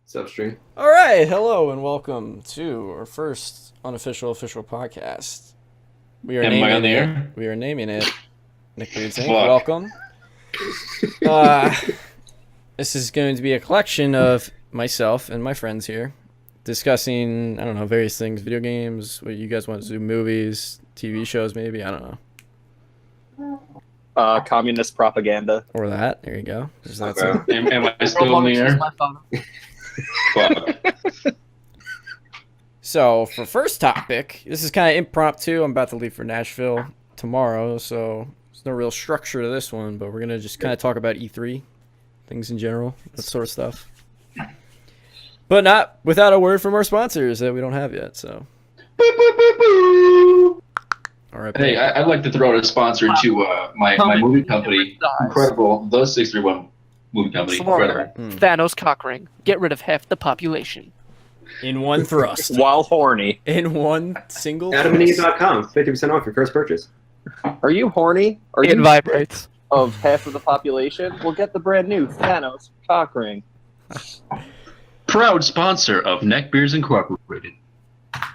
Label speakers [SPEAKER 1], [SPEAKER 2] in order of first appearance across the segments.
[SPEAKER 1] Substream.
[SPEAKER 2] All right, hello and welcome to our first unofficial official podcast. We are
[SPEAKER 3] Am I on the
[SPEAKER 2] naming it.
[SPEAKER 3] air?
[SPEAKER 2] We are naming it. Neckbeards Inc.
[SPEAKER 3] Fuck.
[SPEAKER 2] Welcome. This is going to be a collection of myself and my friends here discussing, various things, video games, what you guys want to do, movies, TV shows, maybe, I don't know.
[SPEAKER 4] Communist propaganda.
[SPEAKER 2] Or that. There you go. There's that
[SPEAKER 1] Okay.
[SPEAKER 2] too.
[SPEAKER 3] Am I still on the air? Fuck.
[SPEAKER 2] So, for first topic, this is kind of impromptu. I'm about to leave for Nashville tomorrow, so there's no real structure to this one, but we're going to just kind of talk about E3, things in general, that sort of stuff. But not without a word from our sponsors that we don't have yet, so. All right.
[SPEAKER 3] Hey, I'd like to throw out a sponsor to my movie company. Incredible. Those 631 movie company.
[SPEAKER 5] Slaughter.
[SPEAKER 3] Incredible.
[SPEAKER 5] Thanos cock ring. Get rid of half the population.
[SPEAKER 2] In one thrust.
[SPEAKER 4] While horny.
[SPEAKER 2] In one single
[SPEAKER 1] AdamandEve.com. 50% off your first purchase.
[SPEAKER 4] Are you horny? Are
[SPEAKER 5] It
[SPEAKER 4] you
[SPEAKER 5] vibrates.
[SPEAKER 4] of half of the population? We'll get the brand new Thanos cock ring.
[SPEAKER 3] Proud sponsor of Neckbeards Incorporated.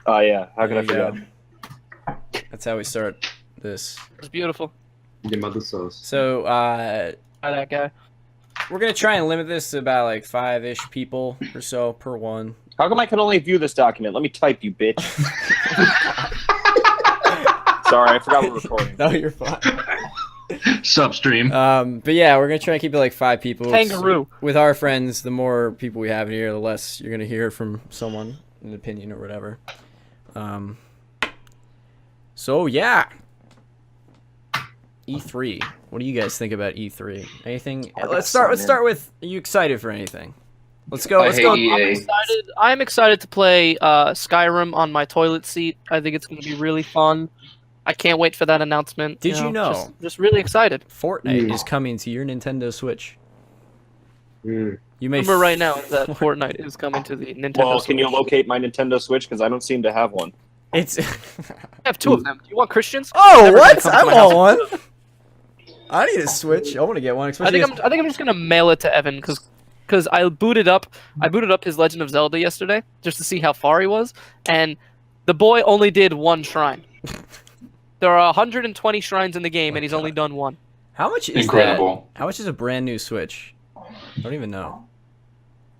[SPEAKER 4] Oh yeah, how can I
[SPEAKER 2] There you
[SPEAKER 4] forget?
[SPEAKER 2] go. That's how we start this.
[SPEAKER 5] It's beautiful.
[SPEAKER 1] Your mother's sauce.
[SPEAKER 2] So,
[SPEAKER 5] By that guy.
[SPEAKER 2] we're going to try and limit this to about like 5-ish people or so per one.
[SPEAKER 4] How come I can only view this document? Let me type, you bitch. Sorry, I forgot we're recording.
[SPEAKER 2] No, you're fine.
[SPEAKER 3] Substream.
[SPEAKER 2] But yeah, we're gonna try and keep it like 5 people.
[SPEAKER 5] Kangaroo.
[SPEAKER 2] With our friends, the more people we have here, the less you're gonna hear from someone, an opinion or whatever. So yeah, E3. What do you guys think about E3? Anything? Let's start with. Are you excited for anything? Let's go.
[SPEAKER 3] I
[SPEAKER 2] Let's
[SPEAKER 3] hate
[SPEAKER 2] go.
[SPEAKER 3] EA.
[SPEAKER 5] I'm excited to play Skyrim on my toilet seat. I think it's going to be really fun. I can't wait for that announcement.
[SPEAKER 2] Did you know?
[SPEAKER 5] Just really excited.
[SPEAKER 2] Fortnite is coming to your Nintendo Switch.
[SPEAKER 1] Mm.
[SPEAKER 2] You may
[SPEAKER 5] Remember right now that Fortnite is coming to the Nintendo
[SPEAKER 4] Well,
[SPEAKER 5] Switch.
[SPEAKER 4] can you locate my Nintendo Switch? Because I don't seem to have one.
[SPEAKER 2] It's.
[SPEAKER 5] I have 2 of them. Do you want Christians?
[SPEAKER 2] Oh,
[SPEAKER 5] Never
[SPEAKER 2] what?
[SPEAKER 5] gonna come to
[SPEAKER 2] I
[SPEAKER 5] my
[SPEAKER 2] want
[SPEAKER 5] house.
[SPEAKER 2] one. I need a Switch. I want to get one.
[SPEAKER 5] I
[SPEAKER 2] Especially
[SPEAKER 5] think I'm just gonna mail it to Evan because I booted up his Legend of Zelda yesterday just to see how far he was, and the boy only did 1 shrine. There are 120 shrines in the game, and he's only done 1.
[SPEAKER 2] How much is
[SPEAKER 3] Incredible.
[SPEAKER 2] that? How much is a brand new Switch? I don't even know.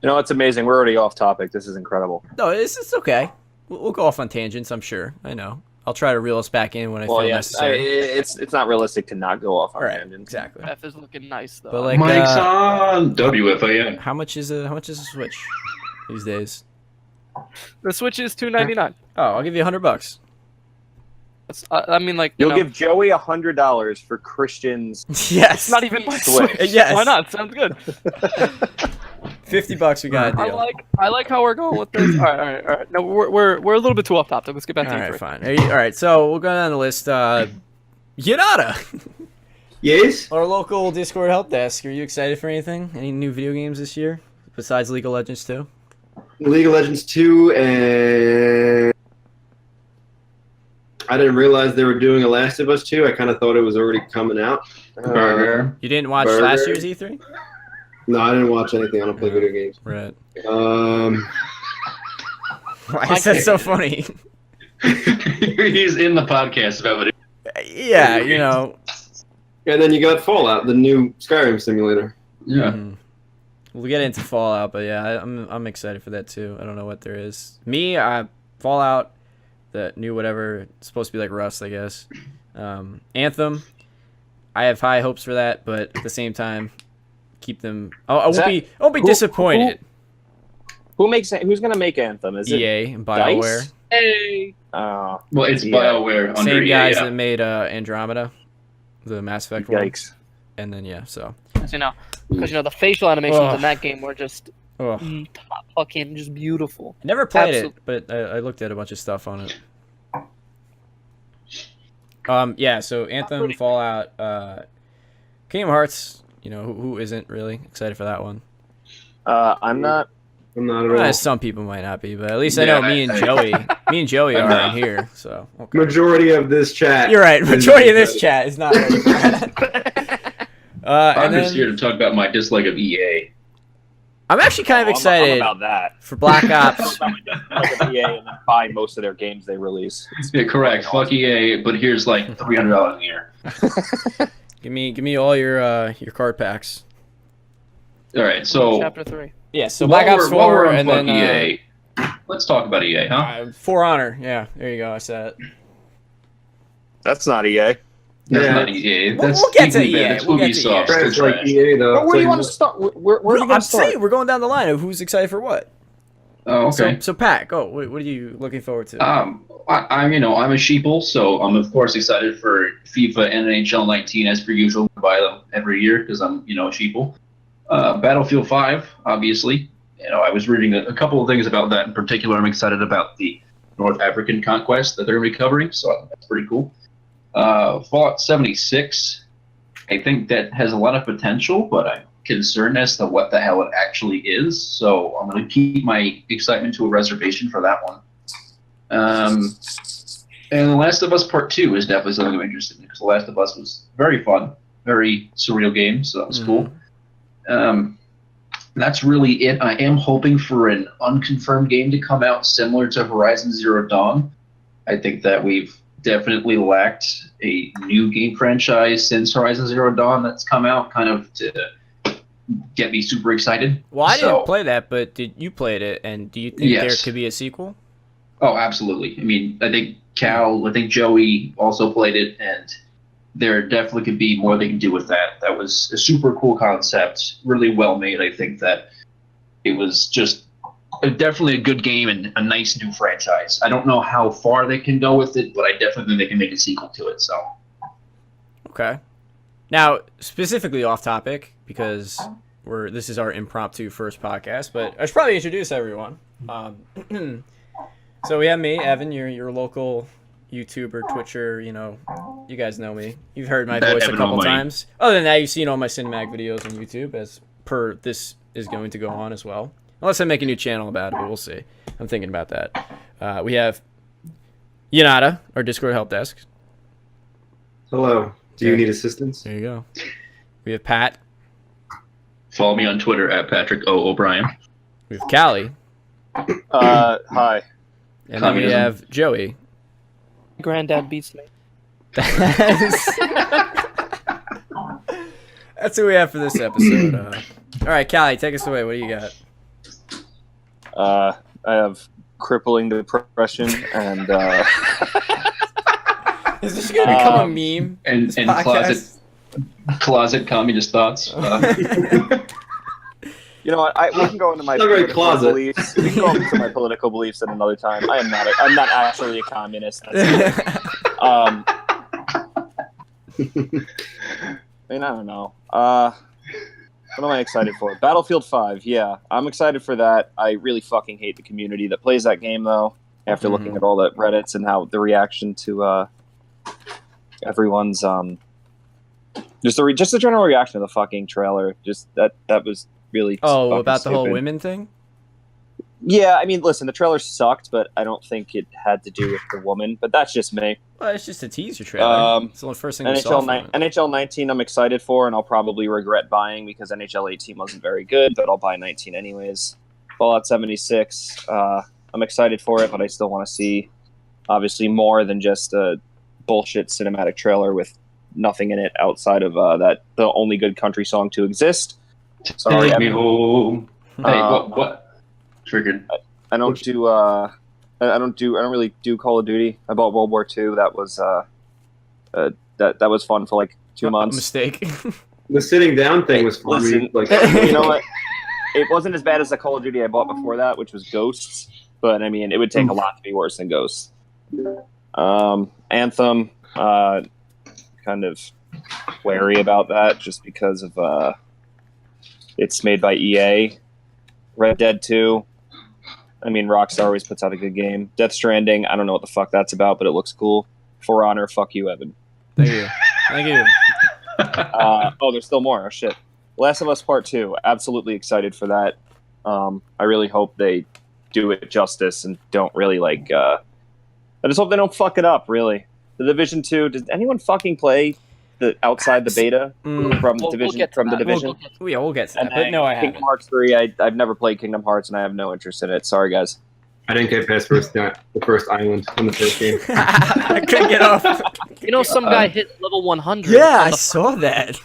[SPEAKER 4] You know, it's amazing. We're already off topic. This is incredible.
[SPEAKER 2] No, it's okay. We'll go off on tangents. I'm sure. I know. I'll try to reel us back in when I
[SPEAKER 4] Well,
[SPEAKER 2] feel
[SPEAKER 4] yes,
[SPEAKER 2] necessary.
[SPEAKER 4] it's not realistic to not go off on
[SPEAKER 2] Right.
[SPEAKER 4] tangents.
[SPEAKER 2] Exactly.
[SPEAKER 5] F is looking nice though.
[SPEAKER 2] But like,
[SPEAKER 3] Mike's on WFAN.
[SPEAKER 2] how much is a Switch these days?
[SPEAKER 5] The Switch is $299.
[SPEAKER 2] Oh, I'll give you $100.
[SPEAKER 5] I mean, like,
[SPEAKER 4] You'll give Joey $100 for Christian's.
[SPEAKER 2] Yes.
[SPEAKER 5] It's not even my
[SPEAKER 4] Switch.
[SPEAKER 5] Switch.
[SPEAKER 2] Yes.
[SPEAKER 5] Why not? Sounds good.
[SPEAKER 2] $50. We got a
[SPEAKER 5] I
[SPEAKER 2] deal.
[SPEAKER 5] like how we're going with this. All right. No, we're a little bit too off topic. Let's get back to
[SPEAKER 2] All
[SPEAKER 5] E3.
[SPEAKER 2] right, fine. All right, so we'll go down the list. Yanada,
[SPEAKER 1] Yes?
[SPEAKER 2] our local Discord help desk. Are you excited for anything? Any new video games this year besides League of Legends 2?
[SPEAKER 1] League of Legends 2, and I didn't realize they were doing a Last of Us 2. I kind of thought it was already coming out.
[SPEAKER 3] Burger.
[SPEAKER 2] You didn't watch
[SPEAKER 1] Burger.
[SPEAKER 2] last year's E3?
[SPEAKER 1] No, I didn't watch anything. I don't play video games.
[SPEAKER 2] Right. Why is that so funny?
[SPEAKER 3] He's in the podcast about it.
[SPEAKER 2] Yeah, you know.
[SPEAKER 1] And then you got Fallout, the new Skyrim simulator.
[SPEAKER 3] Yeah.
[SPEAKER 2] Mhm. We'll get into Fallout, but yeah, I'm excited for that too. I don't know what there is. Me, Fallout, the new whatever, it's supposed to be like Rust, I guess. Anthem, I have high hopes for that, but at the same time, keep them. I won't be disappointed.
[SPEAKER 4] Who's gonna make Anthem? Is it
[SPEAKER 2] EA and BioWare,
[SPEAKER 4] DICE?
[SPEAKER 5] Hey.
[SPEAKER 4] Oh,
[SPEAKER 3] Well, it's
[SPEAKER 4] Yeah.
[SPEAKER 3] BioWare under
[SPEAKER 2] same
[SPEAKER 3] EA.
[SPEAKER 2] guys
[SPEAKER 3] Yeah.
[SPEAKER 2] that made Andromeda, the Mass Effect one,
[SPEAKER 4] yikes!
[SPEAKER 2] and then yeah, so.
[SPEAKER 5] Because the facial animations
[SPEAKER 2] Ugh.
[SPEAKER 5] in that game were just
[SPEAKER 2] Ugh.
[SPEAKER 5] top fucking just beautiful.
[SPEAKER 2] I never played
[SPEAKER 5] Absolute-
[SPEAKER 2] it, but I looked at a bunch of stuff on it. Yeah, so Anthem,
[SPEAKER 5] pretty-
[SPEAKER 2] Fallout, Kingdom Hearts. You know who isn't really excited for that one?
[SPEAKER 4] I'm not.
[SPEAKER 1] I'm not at all.
[SPEAKER 2] Some people might not be, but at least I know me and Joey
[SPEAKER 3] I'm
[SPEAKER 2] are
[SPEAKER 3] not.
[SPEAKER 2] in here. So okay.
[SPEAKER 1] Majority of this chat.
[SPEAKER 2] You're right. Majority of this chat is not ready for that.
[SPEAKER 3] I'm
[SPEAKER 2] And
[SPEAKER 3] just here
[SPEAKER 2] then
[SPEAKER 3] to talk about my dislike of EA.
[SPEAKER 2] I'm actually kind of
[SPEAKER 4] I'm
[SPEAKER 2] excited
[SPEAKER 4] about that.
[SPEAKER 2] for Black Ops.
[SPEAKER 4] like an EA and then buy most of their games they release.
[SPEAKER 3] Yeah, correct. Fuck EA, but here's like $300 a year.
[SPEAKER 2] Give me all your card packs.
[SPEAKER 3] All right, so
[SPEAKER 5] Chapter 3.
[SPEAKER 2] Yeah, so Black Ops 4
[SPEAKER 3] while we're on
[SPEAKER 2] and
[SPEAKER 3] fuck
[SPEAKER 2] then
[SPEAKER 3] EA, let's talk about EA, huh?
[SPEAKER 2] For Honor. Yeah, there you go. I said it.
[SPEAKER 4] That's not EA.
[SPEAKER 3] That's
[SPEAKER 1] Yeah.
[SPEAKER 3] not EA.
[SPEAKER 2] We'll
[SPEAKER 3] That's
[SPEAKER 2] get to
[SPEAKER 3] deeply bad.
[SPEAKER 2] EA.
[SPEAKER 3] That's
[SPEAKER 2] We'll get to
[SPEAKER 3] Ubisoft.
[SPEAKER 2] EA.
[SPEAKER 3] Still
[SPEAKER 1] It's like
[SPEAKER 3] trash.
[SPEAKER 1] EA though.
[SPEAKER 4] But where do you
[SPEAKER 1] It's
[SPEAKER 4] want
[SPEAKER 1] like-
[SPEAKER 4] to start? Where are we
[SPEAKER 2] I'm
[SPEAKER 4] going to start?
[SPEAKER 2] saying we're going down the line of who's excited for what.
[SPEAKER 3] Oh, okay.
[SPEAKER 2] So Pat, go. What are you looking forward to?
[SPEAKER 3] I'm a sheeple, so I'm of course excited for FIFA and NHL 19 as per usual. I buy them every year because I'm a sheeple. Battlefield 5, obviously. I was reading a couple of things about that in particular. I'm excited about the North African conquest that they're going to be covering, so I think that's pretty cool. Fallout 76, I think that has a lot of potential, but I'm concerned as to what the hell it actually is. So I'm going to keep my excitement to a reservation for that one. And The Last of Us Part 2 is definitely something I'm interested in because The Last of Us was very fun, very surreal game, so that was cool. That's really it. I am hoping for an unconfirmed game to come out similar to Horizon Zero Dawn. I think that we've definitely lacked a new game franchise since Horizon Zero Dawn that's come out, kind of to get me super excited.
[SPEAKER 2] Well, I didn't play that, but you played it, and do you think there
[SPEAKER 3] Yes.
[SPEAKER 2] could be a sequel?
[SPEAKER 3] Oh, absolutely. I mean, I think Joey also played it, and there definitely could be more they can do with that. That was a super cool concept, really well made. I think that it was just definitely a good game and a nice new franchise. I don't know how far they can go with it, but I definitely think they can make a sequel to it. So,
[SPEAKER 2] Okay. Now, specifically off topic, because this is our impromptu first podcast, but I should probably introduce everyone. So we have me, Evan, your local YouTuber, Twitcher, you guys know me. You've heard my voice a couple times. Other than that, you've seen all my cinematic videos on YouTube, as per this is going to go on as well. Unless I make a new channel about it, but we'll see. I'm thinking about that. We have Yanada, our Discord help desk.
[SPEAKER 1] Hello. Do you need assistance?
[SPEAKER 2] There you go. We have Pat.
[SPEAKER 3] follow me on Twitter at Patrick O. O'Brien.
[SPEAKER 2] We have Callie.
[SPEAKER 4] Hi.
[SPEAKER 2] And then we
[SPEAKER 3] Communism.
[SPEAKER 2] have Joey.
[SPEAKER 5] Granddad beats me.
[SPEAKER 2] That's who we have for this episode. All right, Callie, take us away. What do you got?
[SPEAKER 4] I have crippling depression and
[SPEAKER 2] Is this going to become a meme?
[SPEAKER 3] And
[SPEAKER 2] podcast?
[SPEAKER 3] closet communist thoughts.
[SPEAKER 4] you know what? We can go into my
[SPEAKER 1] Not very
[SPEAKER 4] political
[SPEAKER 1] closet.
[SPEAKER 4] beliefs. We can go into my political beliefs at another time. I'm not actually a communist. That's it. I don't know. What am I excited for? Battlefield 5, yeah. I'm excited for that. I really fucking hate the community that plays that game, though, after looking at all the Reddits and how the reaction to everyone's... just the general reaction to the fucking trailer. Just that was really fucking
[SPEAKER 2] about the whole
[SPEAKER 4] stupid.
[SPEAKER 2] women thing?
[SPEAKER 4] Yeah, I mean, listen, the trailer sucked, but I don't think it had to do with the woman. But that's just me.
[SPEAKER 2] Well, it's just a teaser trailer. It's the only first thing we saw
[SPEAKER 4] NHL,
[SPEAKER 2] from it.
[SPEAKER 4] NHL 19 I'm excited for, and I'll probably regret buying because NHL 18 wasn't very good, but I'll buy 19 anyways. Fallout 76, I'm excited for it, but I still want to see, obviously, more than just a bullshit cinematic trailer with nothing in it outside of the only good country song to exist. Sorry,
[SPEAKER 3] Take me
[SPEAKER 4] Evan.
[SPEAKER 3] home. Hey, what? Triggered.
[SPEAKER 4] I don't really do Call of Duty. I bought World War II. That was that was fun for like 2 months.
[SPEAKER 2] Mistake.
[SPEAKER 1] The sitting down thing was fun.
[SPEAKER 4] Listen.
[SPEAKER 1] Like,
[SPEAKER 4] You know what? It wasn't as bad as the Call of Duty I bought before that, which was Ghosts. But I mean, it would take a lot to be worse than Ghosts. Anthem, kind of wary about that just because of it's made by EA. Red Dead 2. I mean, Rockstar always puts out a good game. Death Stranding, I don't know what the fuck that's about, but it looks cool. For Honor, fuck you, Evan.
[SPEAKER 2] Thank you. Thank you.
[SPEAKER 4] There's still more. Oh, shit. Last of Us Part 2. Absolutely excited for that. I really hope they do it justice and don't really, I just hope they don't fuck it up, really. The Division 2, does anyone fucking play the outside the beta from
[SPEAKER 5] We'll
[SPEAKER 4] division
[SPEAKER 5] get to
[SPEAKER 4] from the
[SPEAKER 5] that.
[SPEAKER 4] division.
[SPEAKER 2] We'll get to
[SPEAKER 4] And
[SPEAKER 2] that. But
[SPEAKER 4] then
[SPEAKER 2] no, I
[SPEAKER 4] Kingdom
[SPEAKER 2] haven't.
[SPEAKER 4] Hearts 3, I've never played Kingdom Hearts, and I have no interest in it. Sorry, guys.
[SPEAKER 1] I didn't get past the first island in the first game.
[SPEAKER 2] I couldn't get off.
[SPEAKER 5] Some guy hit level 100.
[SPEAKER 2] Yeah,
[SPEAKER 5] on
[SPEAKER 2] I
[SPEAKER 5] the
[SPEAKER 2] saw that.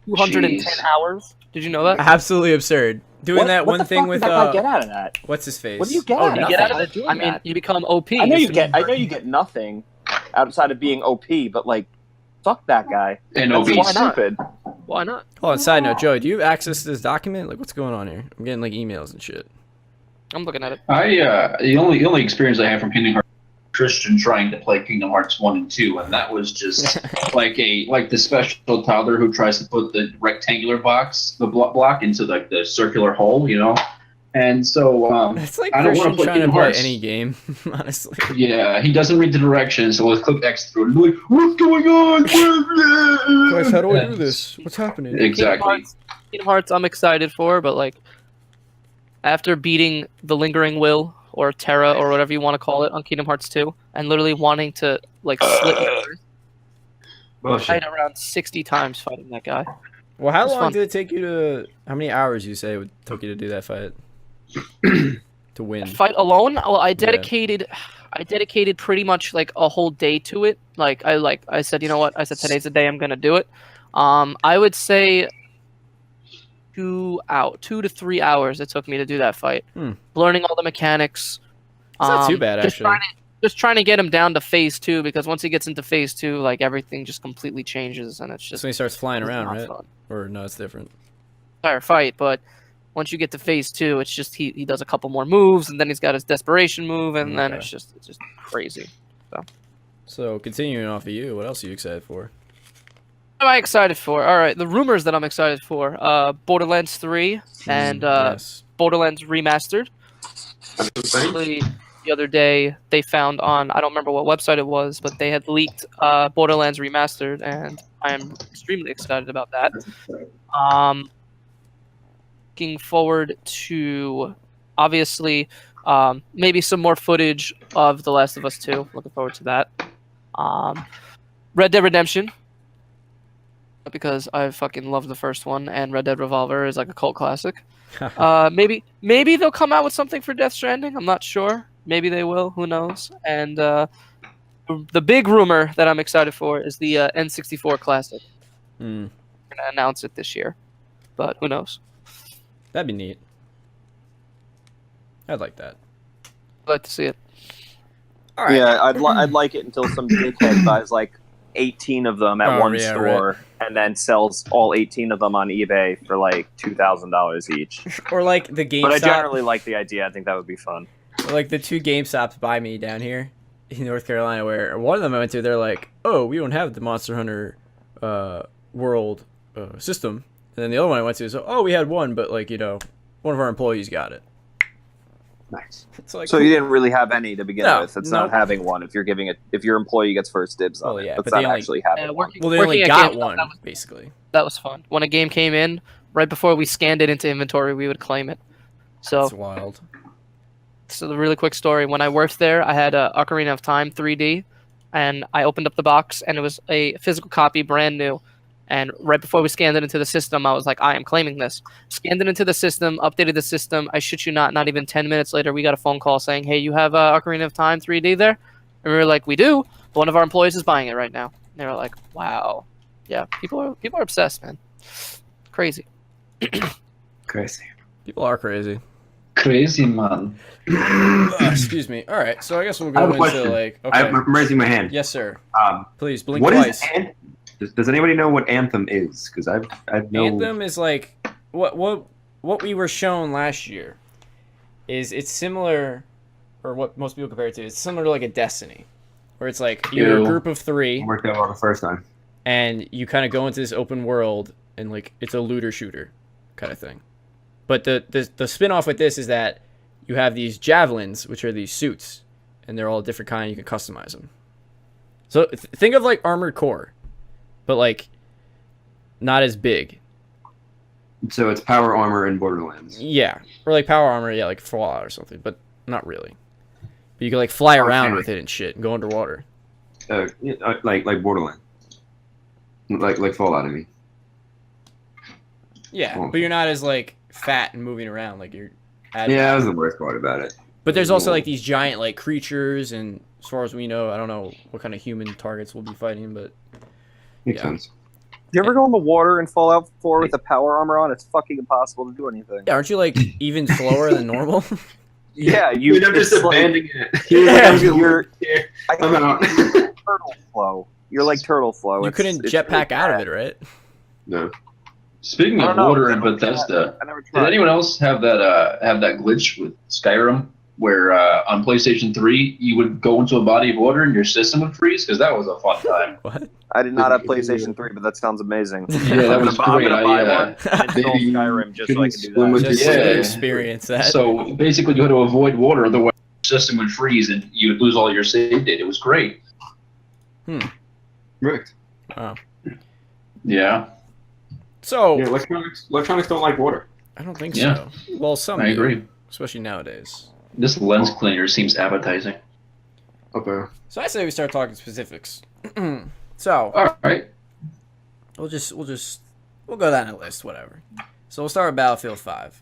[SPEAKER 5] 210
[SPEAKER 3] Jeez.
[SPEAKER 5] hours. Did you know that?
[SPEAKER 2] Absolutely absurd. Doing that one
[SPEAKER 4] the
[SPEAKER 2] thing
[SPEAKER 4] fuck
[SPEAKER 2] with
[SPEAKER 4] did that guy get out of that?
[SPEAKER 2] what's his face?
[SPEAKER 4] What do you get
[SPEAKER 2] Oh,
[SPEAKER 4] out of
[SPEAKER 5] You
[SPEAKER 4] that?
[SPEAKER 5] get out of
[SPEAKER 4] How
[SPEAKER 5] it.
[SPEAKER 4] doing
[SPEAKER 5] I mean,
[SPEAKER 4] that?
[SPEAKER 5] you become OP.
[SPEAKER 4] I know
[SPEAKER 5] It's
[SPEAKER 4] you get nothing outside of being OP, but like, fuck that guy.
[SPEAKER 3] And
[SPEAKER 4] That's
[SPEAKER 3] obese.
[SPEAKER 5] Why not?
[SPEAKER 4] stupid.
[SPEAKER 5] Why not?
[SPEAKER 2] Hold on, side note, Joey, do you have access to this document? Like, what's going on here? I'm getting like emails and shit.
[SPEAKER 5] I'm looking at it.
[SPEAKER 3] The only experience I have from Kingdom Hearts Christian trying to play Kingdom Hearts 1 and 2, and that was just like the special toddler who tries to put the rectangular box, the block into like the circular hole, And so
[SPEAKER 2] It's like
[SPEAKER 3] I don't want
[SPEAKER 2] Christian
[SPEAKER 3] to play
[SPEAKER 2] trying to
[SPEAKER 3] Kingdom
[SPEAKER 2] play
[SPEAKER 3] Hearts.
[SPEAKER 2] any game, honestly.
[SPEAKER 3] Yeah, he doesn't read the directions, so we'll click X through it. Like, what's going on?
[SPEAKER 2] Guys, how do I do this? What's happening?
[SPEAKER 3] Exactly.
[SPEAKER 5] Kingdom Hearts, I'm excited for, but like, after beating the Lingering Will or Terra or whatever you want to call it on Kingdom Hearts 2, and literally wanting to like slit my wrist, I
[SPEAKER 1] Bullshit.
[SPEAKER 5] died around 60 times fighting that guy.
[SPEAKER 2] Well, how
[SPEAKER 5] It's
[SPEAKER 2] long
[SPEAKER 5] fun.
[SPEAKER 2] did it take you to? How many hours you say it took you to do that fight? To win.
[SPEAKER 5] Fight alone? Well, I dedicated pretty much like a whole day to it. I said, you know what? I said today's the day I'm gonna do it. I would say 2 to 3 hours it took me to do that fight. Learning all the mechanics.
[SPEAKER 2] It's not too bad,
[SPEAKER 5] just
[SPEAKER 2] actually.
[SPEAKER 5] just trying to get him down to phase 2, because once he gets into phase 2, like everything just completely changes, and it's just
[SPEAKER 2] Just when he starts flying
[SPEAKER 5] it's
[SPEAKER 2] around,
[SPEAKER 5] not
[SPEAKER 2] right?
[SPEAKER 5] fun.
[SPEAKER 2] Or no, it's different.
[SPEAKER 5] Entire fight, but once you get to phase 2, it's just he does a couple more moves, and then he's got his desperation move, and then
[SPEAKER 2] Okay.
[SPEAKER 5] it's just crazy.
[SPEAKER 2] So continuing off of you, what else are you excited for?
[SPEAKER 5] What am I excited for? All right, the rumors that I'm excited for: Borderlands 3 and
[SPEAKER 2] Yes.
[SPEAKER 5] Borderlands Remastered. Actually, the other day they found on, I don't remember what website it was, but they had leaked Borderlands Remastered, and I am extremely excited about that. Looking forward to, obviously, maybe some more footage of The Last of Us 2. Looking forward to that. Red Dead Redemption, because I fucking love the first one, and Red Dead Revolver is like a cult classic. Maybe they'll come out with something for Death Stranding. I'm not sure. Maybe they will. Who knows? And the big rumor that I'm excited for is the N64 Classic.
[SPEAKER 2] Hmm.
[SPEAKER 5] We're gonna announce it this year, but who knows?
[SPEAKER 2] That'd be neat. I'd like that.
[SPEAKER 5] I'd like to see it.
[SPEAKER 2] All right.
[SPEAKER 4] Yeah, I'd like it until some dickhead buys like 18 of them at one store and then sells all 18 of them on eBay for like $2,000 each.
[SPEAKER 2] Or like the GameStop.
[SPEAKER 4] But I generally like the idea. I think that would be fun.
[SPEAKER 2] Or like the two GameStops by me down here in North Carolina, where one of them I went to, they're like, "Oh, we don't have the Monster Hunter World system," and then the other one I went to is, "Oh, we had one, but like one of our employees got it."
[SPEAKER 1] Nice.
[SPEAKER 2] It's like,
[SPEAKER 4] So you didn't really have any to begin
[SPEAKER 2] No,
[SPEAKER 4] with. It's
[SPEAKER 2] no.
[SPEAKER 4] not having one. If you're giving it, if your employee gets first dibs on
[SPEAKER 2] Oh,
[SPEAKER 4] it,
[SPEAKER 2] yeah,
[SPEAKER 4] that's
[SPEAKER 2] but
[SPEAKER 4] not
[SPEAKER 2] they only-
[SPEAKER 4] actually having one.
[SPEAKER 2] well, they only
[SPEAKER 5] working at
[SPEAKER 2] got
[SPEAKER 5] GameStop,
[SPEAKER 2] one,
[SPEAKER 5] that was-
[SPEAKER 2] basically.
[SPEAKER 5] That was fun. When a game came in, right before we scanned it into inventory, we would claim it. So
[SPEAKER 2] That's wild.
[SPEAKER 5] So the really quick story: when I worked there, I had a Ocarina of Time 3D, and I opened up the box, and it was a physical copy, brand new. And right before we scanned it into the system, I was like, I am claiming this. Scanned it into the system, updated the system. I shit you not even 10 minutes later, we got a phone call saying, hey, you have Ocarina of Time 3D there? And we were like, we do. One of our employees is buying it right now. And they were like, wow. Yeah, people are obsessed, man. Crazy.
[SPEAKER 1] Crazy.
[SPEAKER 2] People are crazy.
[SPEAKER 3] Crazy man.
[SPEAKER 2] Excuse me. All right, so I guess we'll
[SPEAKER 1] I have
[SPEAKER 2] go
[SPEAKER 1] a
[SPEAKER 2] into
[SPEAKER 1] question.
[SPEAKER 2] like. Okay.
[SPEAKER 1] I'm raising my hand.
[SPEAKER 2] Yes, sir. Please blink
[SPEAKER 1] What
[SPEAKER 2] twice.
[SPEAKER 1] is does anybody know what Anthem is? Because I've no.
[SPEAKER 2] Anthem is like what we were shown last year. It's similar, or what most people compare it to. It's similar to like a Destiny, where it's like you're a
[SPEAKER 3] Ew.
[SPEAKER 2] group of 3,
[SPEAKER 1] Worked out well the first time.
[SPEAKER 2] and you kind of go into this open world, and like it's a looter shooter kind of thing. But the spin-off with this is that you have these javelins, which are these suits, and they're all different kind. You can customize them. So think of like Armored Core, but like not as big.
[SPEAKER 1] So it's power armor in Borderlands.
[SPEAKER 2] Yeah, or like power armor, yeah, like Fallout or something, but not really. But you can like fly around with it and shit, and go underwater.
[SPEAKER 1] Like Borderlands. Like Fallout, I mean.
[SPEAKER 2] Yeah,
[SPEAKER 1] Oh.
[SPEAKER 2] but you're not as like fat and moving around like you're.
[SPEAKER 1] Yeah, that was the worst part about it.
[SPEAKER 2] But there's also like these giant like creatures, and as far as we know, I don't know what kind of human targets we'll be fighting, but
[SPEAKER 1] Makes
[SPEAKER 2] yeah.
[SPEAKER 1] sense.
[SPEAKER 4] You ever go in the water in Fallout 4 with the power armor on? It's fucking impossible to do anything.
[SPEAKER 2] Yeah, aren't you like even slower than normal?
[SPEAKER 4] Yeah,
[SPEAKER 1] Dude, I'm just
[SPEAKER 4] it's like-
[SPEAKER 1] abandoning it.
[SPEAKER 2] Yeah,
[SPEAKER 4] you're-
[SPEAKER 1] I'm out.
[SPEAKER 4] turtle flow. You're like turtle flow.
[SPEAKER 2] You
[SPEAKER 4] It's-
[SPEAKER 2] couldn't
[SPEAKER 4] it's
[SPEAKER 2] jetpack
[SPEAKER 4] really
[SPEAKER 2] out of
[SPEAKER 4] bad.
[SPEAKER 2] it, right?
[SPEAKER 1] No.
[SPEAKER 3] Speaking
[SPEAKER 4] I
[SPEAKER 3] of
[SPEAKER 4] don't know,
[SPEAKER 3] water
[SPEAKER 4] I
[SPEAKER 3] in
[SPEAKER 4] never
[SPEAKER 3] Bethesda,
[SPEAKER 4] I never
[SPEAKER 3] did
[SPEAKER 4] tried.
[SPEAKER 3] anyone else have that glitch with Skyrim where on PlayStation 3 you would go into a body of water and your system would freeze? Because that was a fun time.
[SPEAKER 2] What?
[SPEAKER 4] I did not have PlayStation 3, but that sounds amazing.
[SPEAKER 3] Yeah, that was
[SPEAKER 4] I'm
[SPEAKER 3] great.
[SPEAKER 4] gonna buy one and install
[SPEAKER 1] Maybe
[SPEAKER 4] Skyrim just so I can do
[SPEAKER 1] swim
[SPEAKER 4] that.
[SPEAKER 1] with
[SPEAKER 2] Just
[SPEAKER 3] Yeah.
[SPEAKER 2] to experience that.
[SPEAKER 3] So basically, you had to avoid water, otherwise your system would freeze and you would lose all your save data. It was great.
[SPEAKER 1] Right.
[SPEAKER 2] Wow.
[SPEAKER 3] Yeah,
[SPEAKER 2] So
[SPEAKER 1] Yeah, electronics don't like water.
[SPEAKER 2] I don't think
[SPEAKER 3] Yeah.
[SPEAKER 2] so. Well, some
[SPEAKER 3] I
[SPEAKER 2] do,
[SPEAKER 3] agree.
[SPEAKER 2] especially nowadays.
[SPEAKER 3] This lens cleaner seems appetizing.
[SPEAKER 1] Okay.
[SPEAKER 2] So I say we start talking specifics. So
[SPEAKER 3] All right.
[SPEAKER 2] we'll go down the list, whatever. So we'll start with Battlefield 5.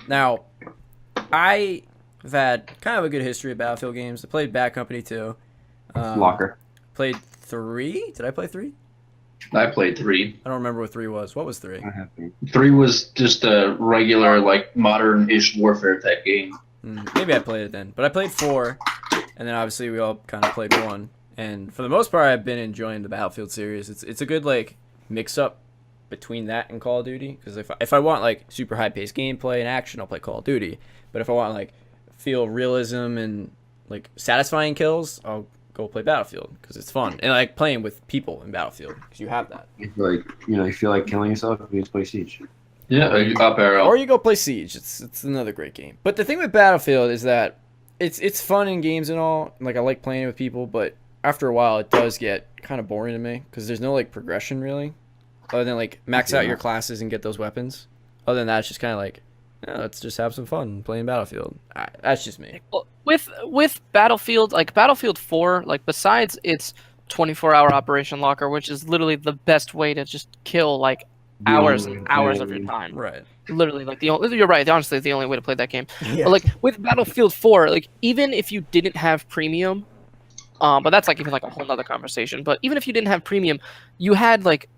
[SPEAKER 2] Now, I have had kind of a good history of Battlefield games. I played Bad Company 2.
[SPEAKER 1] Locker.
[SPEAKER 2] Played 3. Did I play 3?
[SPEAKER 3] I played 3.
[SPEAKER 2] I don't remember what 3 was. What was 3?
[SPEAKER 1] I have to.
[SPEAKER 3] 3 was just a regular, like, modern-ish warfare type game.
[SPEAKER 2] Maybe I played it then. But I played 4, and then obviously we all kind of played 1. And for the most part, I've been enjoying the Battlefield series. It's a good, like, mix-up between that and Call of Duty. Because if I want, like, super high-paced gameplay and action, I'll play Call of Duty. But if I want, like, feel realism and, like, satisfying kills, I'll go play Battlefield because it's fun. And I like playing with people in Battlefield because you have that.
[SPEAKER 1] You feel like killing yourself, you just play Siege.
[SPEAKER 3] Yeah, up arrow.
[SPEAKER 2] Or you go play Siege. It's another great game. But the thing with Battlefield is that it's fun in games and all. Like I like playing it with people, but after a while it does get kind of boring to me because there's no like progression really, other than like max out your classes and get those weapons. Other than that, it's just kind of like, let's just have some fun playing Battlefield. That's just me.
[SPEAKER 5] Well, with Battlefield, like Battlefield 4, like besides its 24-hour operation locker, which is literally the best way to just kill like hours and hours of your time.
[SPEAKER 2] Right.
[SPEAKER 5] Literally, like you're right. Honestly, it's the only way to play that game.
[SPEAKER 2] Yeah.
[SPEAKER 5] But like with Battlefield 4, like even if you didn't have premium, but that's like even like a whole nother conversation. But even if you didn't have premium, you had like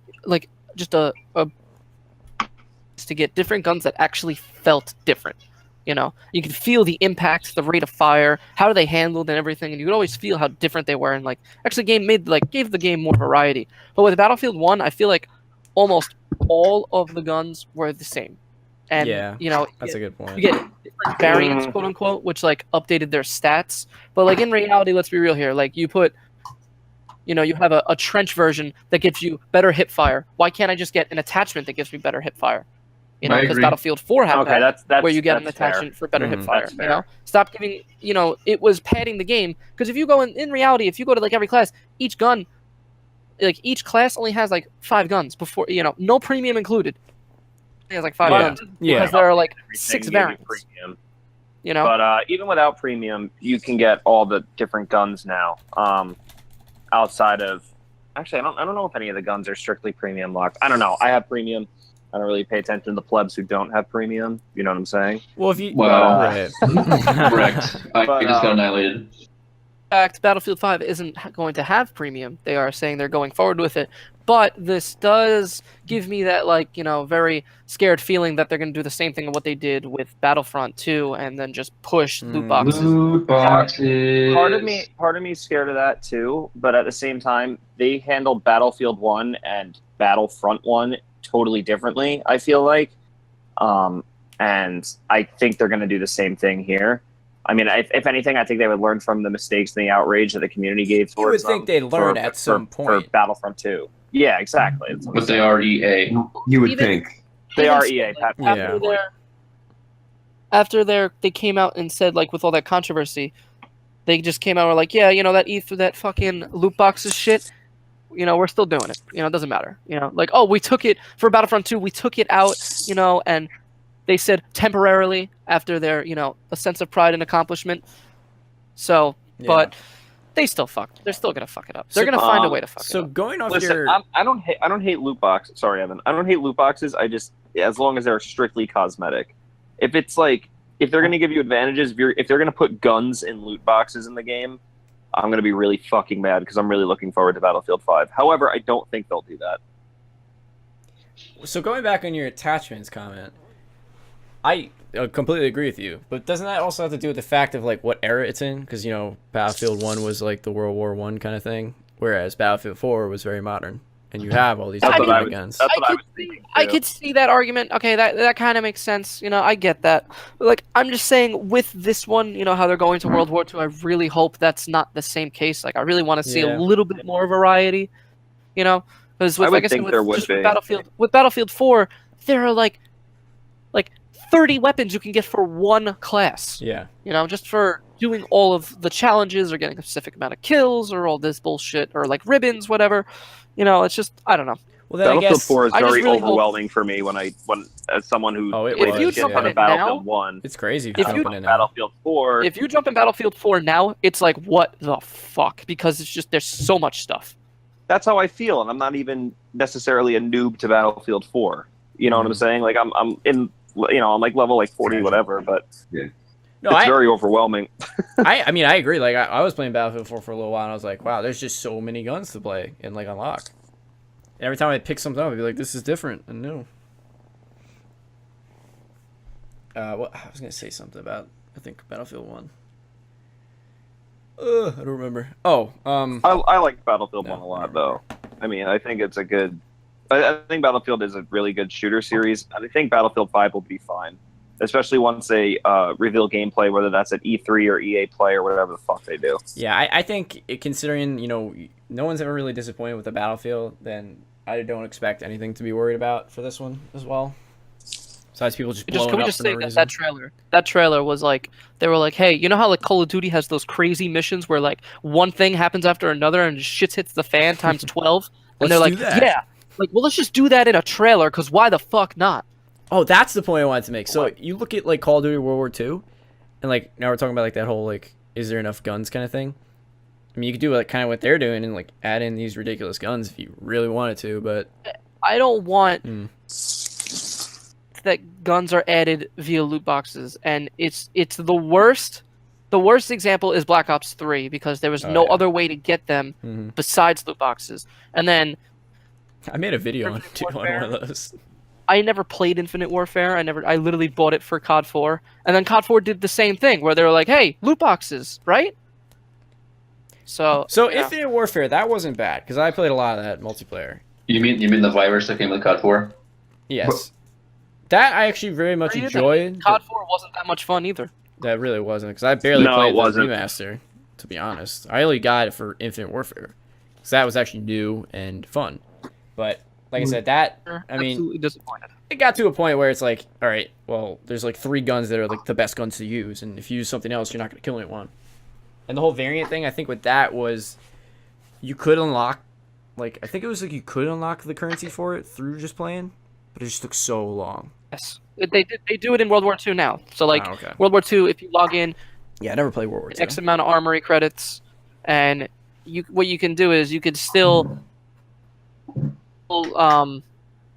[SPEAKER 5] just a to get different guns that actually felt different. You know, you could feel the impact, the rate of fire, how they handled and everything, and you could always feel how different they were. And like, actually, gave the game more variety. But with Battlefield 1, I feel like almost all of the guns were the same. And
[SPEAKER 2] Yeah,
[SPEAKER 5] you know,
[SPEAKER 2] That's a good point.
[SPEAKER 5] you get different variants, quote unquote, which like updated their stats. But like in reality, let's be real here. Like you have a trench version that gives you better hip fire. Why can't I just get an attachment that gives me better hip fire? You know,
[SPEAKER 3] I
[SPEAKER 5] because
[SPEAKER 3] agree.
[SPEAKER 5] Battlefield 4 had
[SPEAKER 4] Okay,
[SPEAKER 5] that,
[SPEAKER 4] that's
[SPEAKER 5] where you get an
[SPEAKER 4] that's fair.
[SPEAKER 5] attachment for better hip
[SPEAKER 2] Mhm.
[SPEAKER 5] fire.
[SPEAKER 4] That's
[SPEAKER 5] You
[SPEAKER 4] fair.
[SPEAKER 5] know, stop giving. You know, it was padding the game because if you go in reality, if you go to like every class, each gun, like each class only has like 5 guns before. You know, no premium included. It has like 5
[SPEAKER 2] Yeah.
[SPEAKER 5] guns
[SPEAKER 2] Yeah.
[SPEAKER 5] because there are like
[SPEAKER 4] Everything
[SPEAKER 5] 6
[SPEAKER 4] you need
[SPEAKER 5] variants.
[SPEAKER 4] premium.
[SPEAKER 5] You know,
[SPEAKER 4] But even without premium, you can get all the different guns now. Outside of, actually, I don't know if any of the guns are strictly premium locked. I don't know. I have premium. I don't really pay attention to the plebs who don't have premium. You know what I'm saying?
[SPEAKER 2] Well, if you
[SPEAKER 3] Well,
[SPEAKER 2] right.
[SPEAKER 3] Correct. I
[SPEAKER 4] But,
[SPEAKER 3] just got annihilated.
[SPEAKER 5] fact, Battlefield 5 isn't going to have premium. They are saying they're going forward with it. But this does give me that, like, you know, very scared feeling that they're going to do the same thing of what they did with Battlefront 2 and then just push loot boxes.
[SPEAKER 3] Loot boxes.
[SPEAKER 4] Part of me is scared of that too. But at the same time, they handled Battlefield 1 and Battlefront 1 totally differently, I feel like. And I think they're going to do the same thing here. I mean, if anything, I think they would learn from the mistakes and the outrage that the community gave
[SPEAKER 2] You would
[SPEAKER 4] towards
[SPEAKER 2] think
[SPEAKER 4] them
[SPEAKER 2] they'd learn
[SPEAKER 4] for-
[SPEAKER 2] at some
[SPEAKER 4] for
[SPEAKER 2] point.
[SPEAKER 4] Battlefront 2. Yeah, exactly. That's what I'm
[SPEAKER 3] But they
[SPEAKER 4] saying.
[SPEAKER 3] are EA.
[SPEAKER 1] You would
[SPEAKER 5] Even-
[SPEAKER 1] think.
[SPEAKER 4] They
[SPEAKER 5] Even
[SPEAKER 4] are
[SPEAKER 5] still,
[SPEAKER 4] EA.
[SPEAKER 5] like,
[SPEAKER 4] Pat.
[SPEAKER 2] Yeah.
[SPEAKER 5] After they came out and said, like, with all that controversy, they just came out and were like, yeah, you know, that fucking loot boxes shit, you know, we're still doing it. You know, it doesn't matter. You know, like, oh, we took it for Battlefront 2, we took it out, you know, and they said temporarily after their, you know, a sense of pride and accomplishment. So,
[SPEAKER 2] Yeah.
[SPEAKER 5] but They're still gonna fuck it up. They're gonna find a way to fuck it
[SPEAKER 2] So
[SPEAKER 5] up.
[SPEAKER 2] going off
[SPEAKER 4] Listen,
[SPEAKER 2] your
[SPEAKER 4] I don't hate loot boxes. Sorry, Evan. I don't hate loot boxes. I just, as long as they're strictly cosmetic. If it's like, if they're going to give you advantages, if they're going to put guns in loot boxes in the game, I'm going to be really fucking mad because I'm really looking forward to Battlefield 5. However, I don't think they'll do that.
[SPEAKER 2] So going back on your attachments comment, I completely agree with you. But doesn't that also have to do with the fact of like what era it's in? Because you know, Battlefield 1 was like the World War I kind of thing, whereas Battlefield 4 was very modern, and you have all these
[SPEAKER 4] That's
[SPEAKER 2] different
[SPEAKER 4] what I was-
[SPEAKER 2] guns.
[SPEAKER 4] That's what I was thinking.
[SPEAKER 5] I
[SPEAKER 4] too.
[SPEAKER 5] could see that argument. Okay, that kind of makes sense. You know, I get that. But like, I'm just saying with this one, you know, how they're going to World War II, I really hope that's not the same case. Like, I really want to see
[SPEAKER 2] Yeah.
[SPEAKER 5] a little bit more variety. You know, because
[SPEAKER 4] I would
[SPEAKER 5] like I said,
[SPEAKER 4] think there would
[SPEAKER 5] just
[SPEAKER 4] be.
[SPEAKER 5] with Battlefield 4, there are like 30 weapons you can get for one class.
[SPEAKER 2] Yeah.
[SPEAKER 5] You know, just for doing all of the challenges or getting a specific amount of kills or all this bullshit or like ribbons, whatever. You know, it's just I don't know.
[SPEAKER 2] Well, then I
[SPEAKER 4] Battlefield
[SPEAKER 2] guess
[SPEAKER 4] 4 is
[SPEAKER 5] I just
[SPEAKER 4] very
[SPEAKER 5] really hope-
[SPEAKER 4] overwhelming for me when as someone who
[SPEAKER 2] Oh, it
[SPEAKER 4] played
[SPEAKER 2] was,
[SPEAKER 4] the shit
[SPEAKER 2] jump
[SPEAKER 4] ton
[SPEAKER 2] on
[SPEAKER 4] of
[SPEAKER 5] it now-
[SPEAKER 4] Battlefield 1.
[SPEAKER 2] it's crazy
[SPEAKER 5] If
[SPEAKER 2] if
[SPEAKER 5] you
[SPEAKER 2] you
[SPEAKER 4] jump
[SPEAKER 2] open it
[SPEAKER 4] on
[SPEAKER 2] now.
[SPEAKER 4] Battlefield 4,
[SPEAKER 5] If you jump in Battlefield 4 now, it's like what the fuck? Because it's just there's so much stuff.
[SPEAKER 4] that's how I feel, and I'm not even necessarily a noob to Battlefield 4. You know what I'm saying? Like I'm in, you know, I'm like level like 40 whatever, but
[SPEAKER 2] No,
[SPEAKER 4] it's very overwhelming.
[SPEAKER 2] I mean, I agree. Like, I was playing Battlefield 4 for a little while, and I was like, wow, there's just so many guns to play and, like, unlock. And every time I pick something up, I'd be like, this is different and new. What I was going to say something about, I think, Battlefield 1. I don't remember. Oh,
[SPEAKER 4] I like Battlefield
[SPEAKER 2] No,
[SPEAKER 4] 1 a lot, though. I mean, I think it's a good... I think Battlefield is a really good shooter series. I think Battlefield 5 will be fine. Especially once they reveal gameplay, whether that's at E3 or EA Play or whatever the fuck they do.
[SPEAKER 2] yeah, I think considering, you know, no one's ever really disappointed with the Battlefield, then I don't expect anything to be worried about for this one as well. Besides people just blowing
[SPEAKER 5] Can we
[SPEAKER 2] up
[SPEAKER 5] just
[SPEAKER 2] for
[SPEAKER 5] say
[SPEAKER 2] no
[SPEAKER 5] that
[SPEAKER 2] reason.
[SPEAKER 5] that trailer was like they were like, hey, you know how like Call of Duty has those crazy missions where like one thing happens after another and shit hits the fan times 12, and
[SPEAKER 2] Let's
[SPEAKER 5] they're
[SPEAKER 2] do
[SPEAKER 5] like,
[SPEAKER 2] that.
[SPEAKER 5] yeah, like well let's just do that in a trailer because why the fuck not?
[SPEAKER 2] Oh, that's the point I wanted to make. So you look at like Call of Duty World War II, and like now we're talking about like that whole like is there enough guns kind of thing. I mean, you could do like kind of what they're doing and like add in these ridiculous guns if you really wanted to, but
[SPEAKER 5] I don't want
[SPEAKER 2] Hmm.
[SPEAKER 5] that guns are added via loot boxes, and it's the worst. The worst example is Black Ops 3 because there was
[SPEAKER 2] Oh,
[SPEAKER 5] no
[SPEAKER 2] yeah.
[SPEAKER 5] other way to get them
[SPEAKER 2] Mhm.
[SPEAKER 5] besides loot boxes. And then
[SPEAKER 2] I made a video on
[SPEAKER 5] Infinite
[SPEAKER 2] on
[SPEAKER 5] Warfare.
[SPEAKER 2] one of those.
[SPEAKER 5] I never played Infinite Warfare. I literally bought it for COD 4, and then COD 4 did the same thing where they were like, "Hey, loot boxes, right?" So yeah.
[SPEAKER 2] Infinite Warfare, that wasn't bad because I played a lot of that multiplayer.
[SPEAKER 3] You mean the virus that came with COD 4?
[SPEAKER 2] Yes, that I actually very much
[SPEAKER 5] Agree with that.
[SPEAKER 2] enjoyed.
[SPEAKER 5] COD 4 wasn't that much fun either.
[SPEAKER 2] That really wasn't because I barely
[SPEAKER 4] No,
[SPEAKER 2] played
[SPEAKER 4] it
[SPEAKER 2] the
[SPEAKER 4] wasn't.
[SPEAKER 2] remaster. To be honest, I only got it for Infinite Warfare because that was actually new and fun. But like I said, that I mean,
[SPEAKER 5] Absolutely disappointed.
[SPEAKER 2] it got to a point where it's like, all right, well, there's like 3 guns that are like the best guns to use, and if you use something else, you're not going to kill anyone. And the whole variant thing, I think, with that was you could unlock, like, I think it was like you could unlock the currency for it through just playing, but it just took so long.
[SPEAKER 5] Yes, they do it in World War II now. So like
[SPEAKER 2] Oh, okay.
[SPEAKER 5] World War II, if you log in,
[SPEAKER 2] Yeah, I never played World War II.
[SPEAKER 5] X amount of armory credits, and what you can do is you could still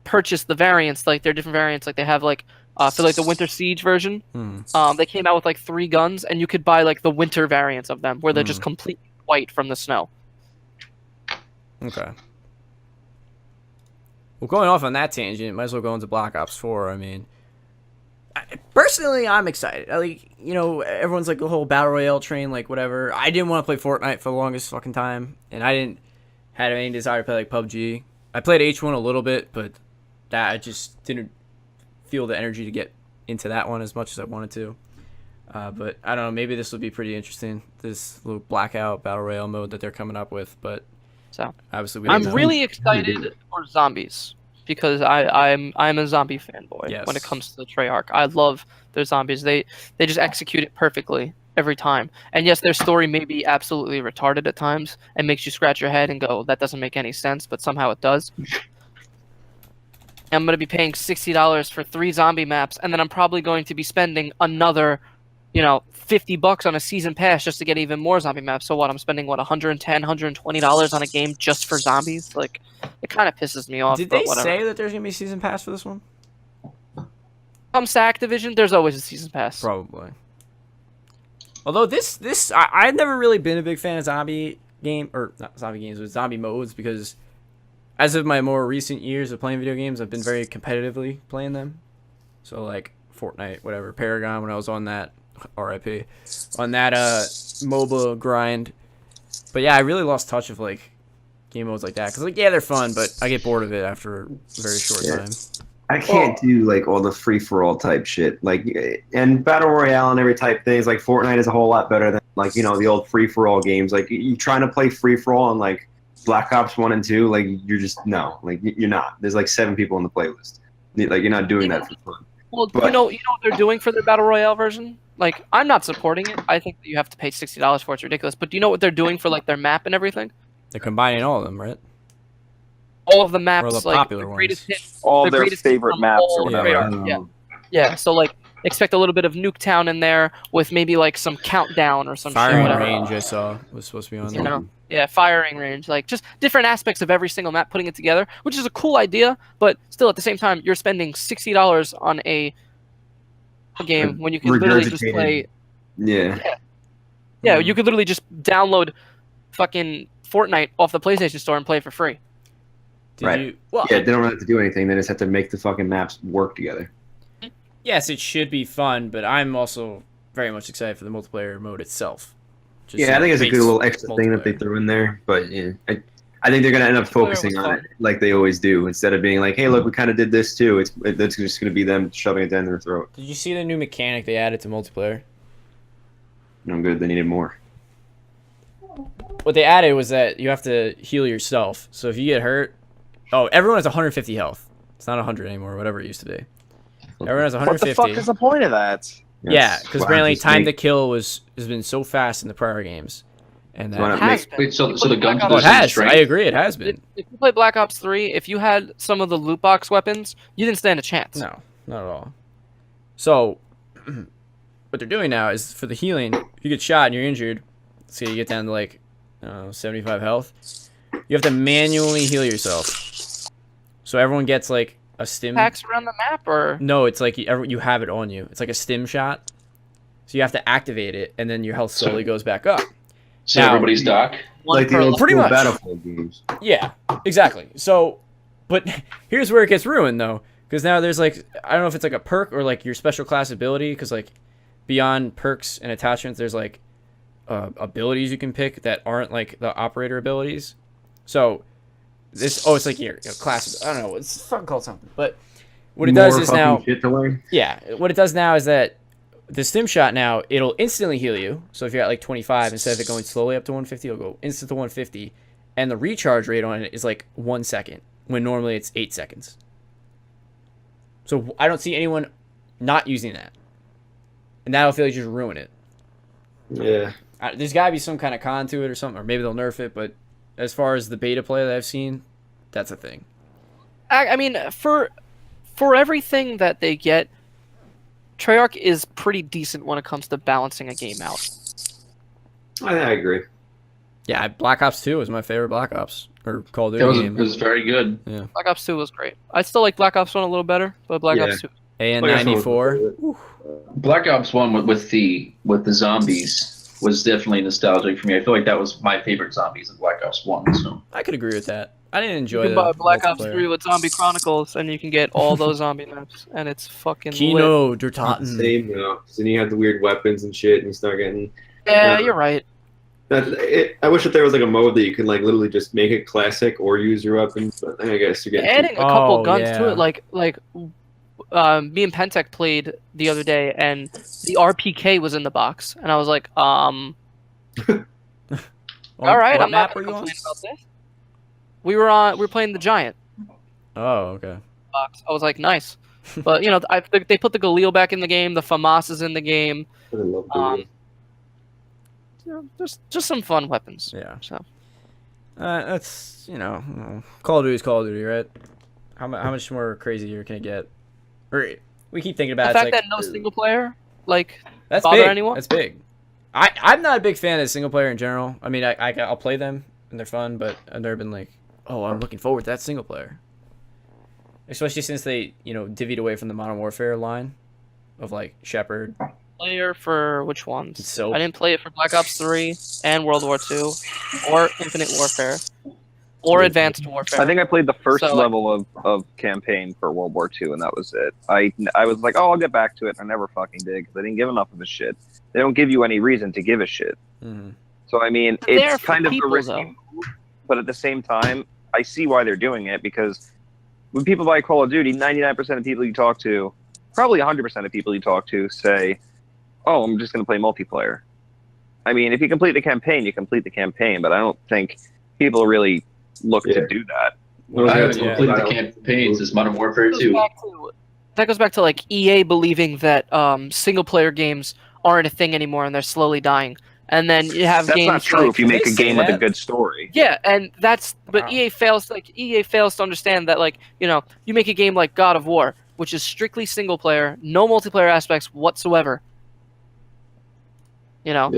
[SPEAKER 5] purchase the variants. Like there are different variants. Like they have like for like the Winter Siege version, they came out with like 3 guns, and you could buy like the winter variants of them where they're just completely white from the snow.
[SPEAKER 2] Okay. Well, going off on that tangent, might as well go into Black Ops 4. I mean, personally, I'm excited. Like, you know, everyone's like the whole Battle Royale train, like, whatever. I didn't want to play Fortnite for the longest fucking time, and I didn't have any desire to play, like, PUBG. I played H1 a little bit, but that I just didn't feel the energy to get into that one as much as I wanted to. But I don't know, maybe this will be pretty interesting, this little Blackout Battle Royale mode that they're coming up with, but
[SPEAKER 5] So
[SPEAKER 2] obviously we don't
[SPEAKER 5] I'm
[SPEAKER 2] know.
[SPEAKER 5] really excited for zombies because I'm a zombie fanboy
[SPEAKER 2] Yes.
[SPEAKER 5] when it comes to the Treyarch. I love their zombies. They just execute it perfectly every time. And yes, their story may be absolutely retarded at times and makes you scratch your head and go, that doesn't make any sense, but somehow it does. I'm going to be paying $60 for 3 zombie maps, and then I'm probably going to be spending another $50 on a season pass just to get even more zombie maps. So what? I'm spending what $110, $120 on a game just for zombies. Like, it kind of pisses me off.
[SPEAKER 2] Did
[SPEAKER 5] but
[SPEAKER 2] they
[SPEAKER 5] whatever.
[SPEAKER 2] say that there's gonna be a season pass for this one?
[SPEAKER 5] Comes to Activision, there's always a season pass.
[SPEAKER 2] Probably. Although I've never really been a big fan of zombie game or not zombie games, but zombie modes because as of my more recent years of playing video games, I've been very competitively playing them. So like Fortnite, whatever, Paragon when I was on that RIP on that MOBA grind. But yeah, I really lost touch of like game modes like that because like yeah they're fun, but I get bored of it after a very short time.
[SPEAKER 1] I can't do like all the free for all type shit. Like and battle royale and every type things. Like Fortnite is a whole lot better than like the old free for all games. Like you trying to play free for all on like Black Ops 1 and 2. Like you're just no. Like you're not. There's like 7 people on the playlist. Like you're not doing that for fun.
[SPEAKER 5] Well, you know what they're doing for their battle royale version. Like I'm not supporting it. I think that you have to pay $60 for it. It's ridiculous. But do you know what they're doing for like their map and everything?
[SPEAKER 2] They're combining all of them, right?
[SPEAKER 5] All of the maps,
[SPEAKER 2] Or the
[SPEAKER 5] like
[SPEAKER 2] popular
[SPEAKER 5] the greatest
[SPEAKER 2] ones.
[SPEAKER 5] hits,
[SPEAKER 4] All
[SPEAKER 5] the
[SPEAKER 4] their
[SPEAKER 5] greatest
[SPEAKER 4] favorite
[SPEAKER 5] hits from
[SPEAKER 4] maps
[SPEAKER 5] all
[SPEAKER 4] or whatever.
[SPEAKER 5] radar. Yeah. So like, expect a little bit of Nuketown in there with maybe like some countdown or some
[SPEAKER 2] Firing
[SPEAKER 5] shit. Whatever.
[SPEAKER 2] range I saw was supposed to be on there.
[SPEAKER 5] You know, yeah, firing range, like just different aspects of every single map, putting it together, which is a cool idea. But still, at the same time, you're spending $60 on a game when you can literally just play.
[SPEAKER 1] Yeah.
[SPEAKER 5] Yeah, you could literally just download fucking Fortnite off the PlayStation Store and play it for free.
[SPEAKER 1] Right. Yeah, they don't have to do anything. They just have to make the fucking maps work together.
[SPEAKER 2] Yes, it should be fun, but I'm also very much excited for the multiplayer mode itself.
[SPEAKER 1] Yeah, I think it's a good little extra thing that they threw in there. But yeah, I think they're gonna end up focusing on it like they always do, instead of being like, "Hey, look, we kind of did this too." It's just gonna be them shoving it down their throat.
[SPEAKER 2] Did you see the new mechanic they added to multiplayer?
[SPEAKER 1] No good. They needed more.
[SPEAKER 2] What they added was that you have to heal yourself. So if you get hurt, everyone has 150 health. It's not 100 anymore, whatever it used to be. Everyone has 150.
[SPEAKER 4] What the fuck is the point of that?
[SPEAKER 2] Yeah, because apparently time to kill has been so fast in the prior games, and that
[SPEAKER 3] Wait, so the gun to
[SPEAKER 2] it has. I agree, it has been.
[SPEAKER 5] If you play Black Ops 3, if you had some of the loot box weapons, you didn't stand a chance.
[SPEAKER 2] No, not at all. So, what they're doing now is for the healing. If you get shot and you're injured, let's say you get down to like 75 health, you have to manually heal yourself. So everyone gets like a stim
[SPEAKER 5] packs around the map, or
[SPEAKER 2] no? It's like you have it on you. It's like a stim shot. So you have to activate it, and then your health slowly goes back up.
[SPEAKER 3] So
[SPEAKER 2] now,
[SPEAKER 3] everybody's doc,
[SPEAKER 1] like the old
[SPEAKER 2] pretty much
[SPEAKER 1] Battlefield games.
[SPEAKER 2] Yeah, exactly. So, but here's where it gets ruined though, because now there's like I don't know if it's like a perk or like your special class ability, because like beyond perks and attachments, there's like abilities you can pick that aren't like the operator abilities. So this it's like your class. I don't know. It's fucking called something. But what it does is now. What it does now is that the stim shot now it'll instantly heal you. So if you're at like 25, instead of it going slowly up to 150, it'll go instant to 150, and the recharge rate on it is like 1 second when normally it's 8 seconds. So I don't see anyone not using that, and that'll feel like just ruin it.
[SPEAKER 1] Yeah.
[SPEAKER 2] There's got to be some kind of con to it or something, or maybe they'll nerf it. But as far as the beta play that I've seen, that's a thing.
[SPEAKER 5] I mean, for everything that they get, Treyarch is pretty decent when it comes to balancing a game out.
[SPEAKER 1] I agree.
[SPEAKER 2] Yeah, Black Ops 2 was my favorite Black Ops or Call of Duty game.
[SPEAKER 3] It was very good.
[SPEAKER 2] Yeah.
[SPEAKER 5] Black Ops 2 was great. I still like Black Ops 1 a little better, but Black Ops 2.
[SPEAKER 2] AN94.
[SPEAKER 3] Black Ops 1 with the zombies was definitely nostalgic for me. I feel like that was my favorite zombies in Black Ops 1. So
[SPEAKER 2] I could agree with that. I didn't enjoy
[SPEAKER 5] you can buy
[SPEAKER 2] the
[SPEAKER 5] Black Ops
[SPEAKER 2] multiplayer.
[SPEAKER 5] 3 with Zombie Chronicles, and you can get all those zombie maps, and it's fucking
[SPEAKER 2] Kino
[SPEAKER 5] lit.
[SPEAKER 2] der Toten.
[SPEAKER 1] Same, then you have the weird weapons and shit, and you start getting.
[SPEAKER 5] Yeah, you're right.
[SPEAKER 1] I wish that there was like a mode that you could like literally just make it classic or use your weapons, but I guess you're getting
[SPEAKER 5] Adding a couple
[SPEAKER 2] Oh,
[SPEAKER 5] guns
[SPEAKER 2] yeah.
[SPEAKER 5] to it, like me and Pentec played the other day, and the RPK was in the box, and I was like, all right, I'm not gonna complain about this. We were playing the Giant
[SPEAKER 2] Oh, okay.
[SPEAKER 5] box. I was like, nice, but they put the Galil back in the game. The FAMAS is in the game.
[SPEAKER 1] I love the
[SPEAKER 5] Just some fun weapons.
[SPEAKER 2] Yeah.
[SPEAKER 5] So
[SPEAKER 2] That's Call of Duty is Call of Duty, right? How much more crazier can it get? Or we keep thinking about
[SPEAKER 5] the
[SPEAKER 2] it,
[SPEAKER 5] fact that no single player, like
[SPEAKER 2] That's
[SPEAKER 5] bother
[SPEAKER 2] big.
[SPEAKER 5] anyone?
[SPEAKER 2] That's big. I'm not a big fan of single player in general. I mean, I'll play them and they're fun, but I've never been like, oh, I'm looking forward to that single player. Especially since they, divvied away from the Modern Warfare line of like Shepard.
[SPEAKER 5] Player for which ones?
[SPEAKER 2] Soap.
[SPEAKER 5] I didn't play it for Black Ops 3 and World War 2 or Infinite Warfare or Advanced Warfare.
[SPEAKER 4] I think I played the first
[SPEAKER 5] So,
[SPEAKER 4] level of campaign for World War II, and that was it. I was like, oh, I'll get back to it. I never fucking did because they didn't give enough of a shit. They don't give you any reason to give a shit.
[SPEAKER 2] Mm-hmm.
[SPEAKER 4] So I mean,
[SPEAKER 5] They're there
[SPEAKER 4] it's
[SPEAKER 5] for
[SPEAKER 4] kind of a
[SPEAKER 5] people,
[SPEAKER 4] risky
[SPEAKER 5] though.
[SPEAKER 4] move, but at the same time, I see why they're doing it because when people buy Call of Duty, 99% of people you talk to, probably 100% of people you talk to say, oh, I'm just going to play multiplayer. I mean, if you complete the campaign, you complete the campaign, but I don't think people really look to do that.
[SPEAKER 3] I haven't
[SPEAKER 2] Yeah.
[SPEAKER 3] completed the campaigns as Modern Warfare 2.
[SPEAKER 5] That goes back to like EA believing that single player games aren't a thing anymore and they're slowly dying. And then you have
[SPEAKER 4] That's
[SPEAKER 5] games
[SPEAKER 4] not true
[SPEAKER 5] like,
[SPEAKER 4] if you make
[SPEAKER 2] They
[SPEAKER 4] a
[SPEAKER 2] say
[SPEAKER 4] game with a
[SPEAKER 2] that.
[SPEAKER 4] good story.
[SPEAKER 5] yeah, and but
[SPEAKER 2] Wow.
[SPEAKER 5] EA fails to understand that you make a game like God of War, which is strictly single player, no multiplayer aspects whatsoever.
[SPEAKER 1] Yeah.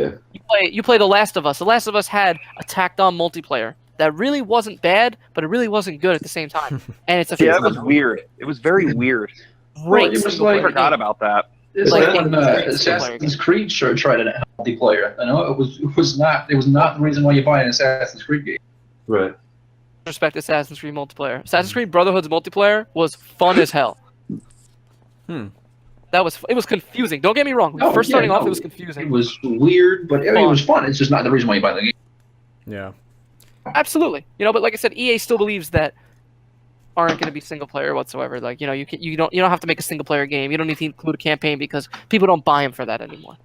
[SPEAKER 5] You play The Last of Us. The Last of Us had a tacked on multiplayer that really wasn't bad, but it really wasn't good at the same time. And it's a
[SPEAKER 4] Yeah, it was weird. It was very weird.
[SPEAKER 5] great
[SPEAKER 3] Well, it was
[SPEAKER 5] single
[SPEAKER 3] like-
[SPEAKER 4] I
[SPEAKER 5] player
[SPEAKER 4] forgot
[SPEAKER 5] game.
[SPEAKER 4] about that.
[SPEAKER 3] It's
[SPEAKER 5] Like
[SPEAKER 3] like when
[SPEAKER 5] a
[SPEAKER 3] Assassin's Creed tried a multiplayer. I know it was not the reason why you buy an Assassin's Creed game.
[SPEAKER 1] Right.
[SPEAKER 5] Respect Assassin's Creed multiplayer. Assassin's Creed Brotherhood's multiplayer was fun as hell.
[SPEAKER 2] Hmm.
[SPEAKER 5] It was confusing. Don't get me wrong.
[SPEAKER 3] Oh,
[SPEAKER 5] First
[SPEAKER 3] yeah,
[SPEAKER 5] starting off,
[SPEAKER 3] no.
[SPEAKER 5] it was
[SPEAKER 3] It
[SPEAKER 5] confusing.
[SPEAKER 3] was weird, but it was fun. It's just not the reason why you buy the game.
[SPEAKER 2] Yeah.
[SPEAKER 5] Absolutely. But like I said, EA still believes that aren't going to be single player whatsoever. Like you don't have to make a single player game. You don't need to include a campaign because people don't buy them for that anymore.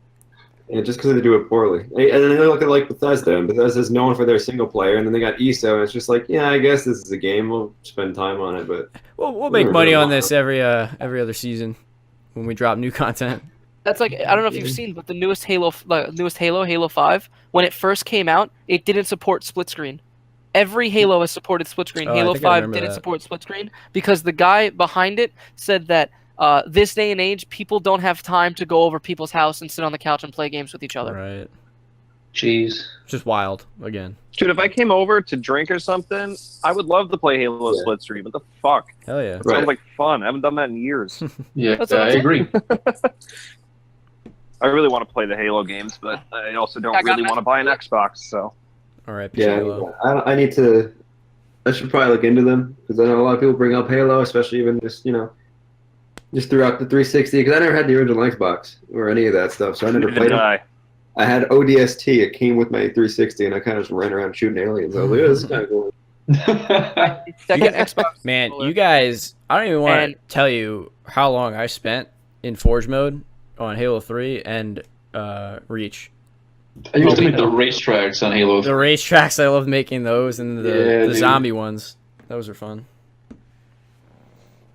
[SPEAKER 1] Yeah, just because they do it poorly. And then they look at like Bethesda, and Bethesda's known for their single player, and then they got ESO, and it's just like, yeah, I guess this is a game. We'll spend time on it, but
[SPEAKER 2] We'll make money on this every other season when we drop new content.
[SPEAKER 5] That's like I don't know if you've seen, but the newest Halo, Halo 5, when it first came out, it didn't support split screen. Every Halo has supported split screen.
[SPEAKER 2] Oh, I
[SPEAKER 5] Halo
[SPEAKER 2] think I
[SPEAKER 5] 5
[SPEAKER 2] remember
[SPEAKER 5] didn't
[SPEAKER 2] that.
[SPEAKER 5] support split screen because the guy behind it said that this day and age, people don't have time to go over people's house and sit on the couch and play games with each other.
[SPEAKER 2] Right.
[SPEAKER 3] Jeez.
[SPEAKER 2] Just wild again.
[SPEAKER 4] Dude, if I came over to drink or something, I would love to play Halo split screen. What the fuck?
[SPEAKER 2] Hell yeah.
[SPEAKER 4] It
[SPEAKER 1] Right.
[SPEAKER 4] sounds like fun. I haven't done that in years.
[SPEAKER 3] Yeah,
[SPEAKER 5] That's what I'm
[SPEAKER 3] I
[SPEAKER 5] saying.
[SPEAKER 3] agree.
[SPEAKER 4] I really want to play the Halo games, but I also don't
[SPEAKER 5] I got
[SPEAKER 4] really want to buy an Xbox. So
[SPEAKER 2] All right.
[SPEAKER 1] yeah,
[SPEAKER 2] Halo.
[SPEAKER 1] I need to. I should probably look into them because I know a lot of people bring up Halo, especially even just just throughout the 360. Because I never had the original Xbox or any of that stuff, so I never
[SPEAKER 4] neither
[SPEAKER 1] played
[SPEAKER 4] did
[SPEAKER 1] it.
[SPEAKER 4] I.
[SPEAKER 1] I had ODST. It came with my 360, and I kind of just ran around shooting aliens. I was like, oh, this is kind of cool.
[SPEAKER 5] Second Xbox.
[SPEAKER 2] Man,
[SPEAKER 5] controller.
[SPEAKER 2] you guys, I don't even want
[SPEAKER 5] And-
[SPEAKER 2] to tell you how long I spent in Forge mode on Halo 3 and Reach.
[SPEAKER 3] I used to make the racetracks on Halo.
[SPEAKER 2] The racetracks, I love making those, and
[SPEAKER 3] Yeah,
[SPEAKER 2] the
[SPEAKER 3] dude.
[SPEAKER 2] zombie ones. Those are fun.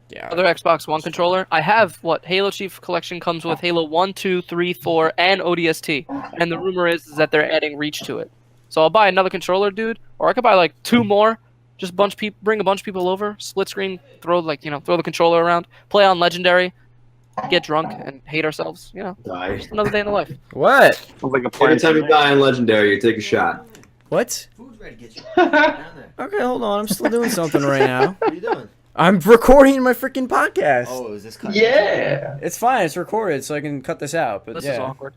[SPEAKER 2] Yeah.
[SPEAKER 5] Other Xbox One controller. I have Halo Chief Collection comes with Halo 1, 2, 3, 4, and ODST. And the rumor is that they're adding Reach to it. So I'll buy another controller, dude, or I could buy like 2 more. Just bring a bunch of people over, split screen, throw the controller around, play on Legendary, get drunk and hate ourselves.
[SPEAKER 1] Die.
[SPEAKER 5] Just another day in the life.
[SPEAKER 2] What?
[SPEAKER 4] Sounds like a plan.
[SPEAKER 1] Every time you die in Legendary, you take a shot.
[SPEAKER 2] What?
[SPEAKER 6] Food's ready to get you. Down there.
[SPEAKER 2] Okay, hold on. I'm still doing something right now.
[SPEAKER 6] What are you doing?
[SPEAKER 2] I'm recording my freaking podcast.
[SPEAKER 6] Oh, is this cut?
[SPEAKER 3] Yeah.
[SPEAKER 2] It's fine. It's recorded, so I can cut this out. But
[SPEAKER 5] This
[SPEAKER 2] yeah.
[SPEAKER 5] is awkward.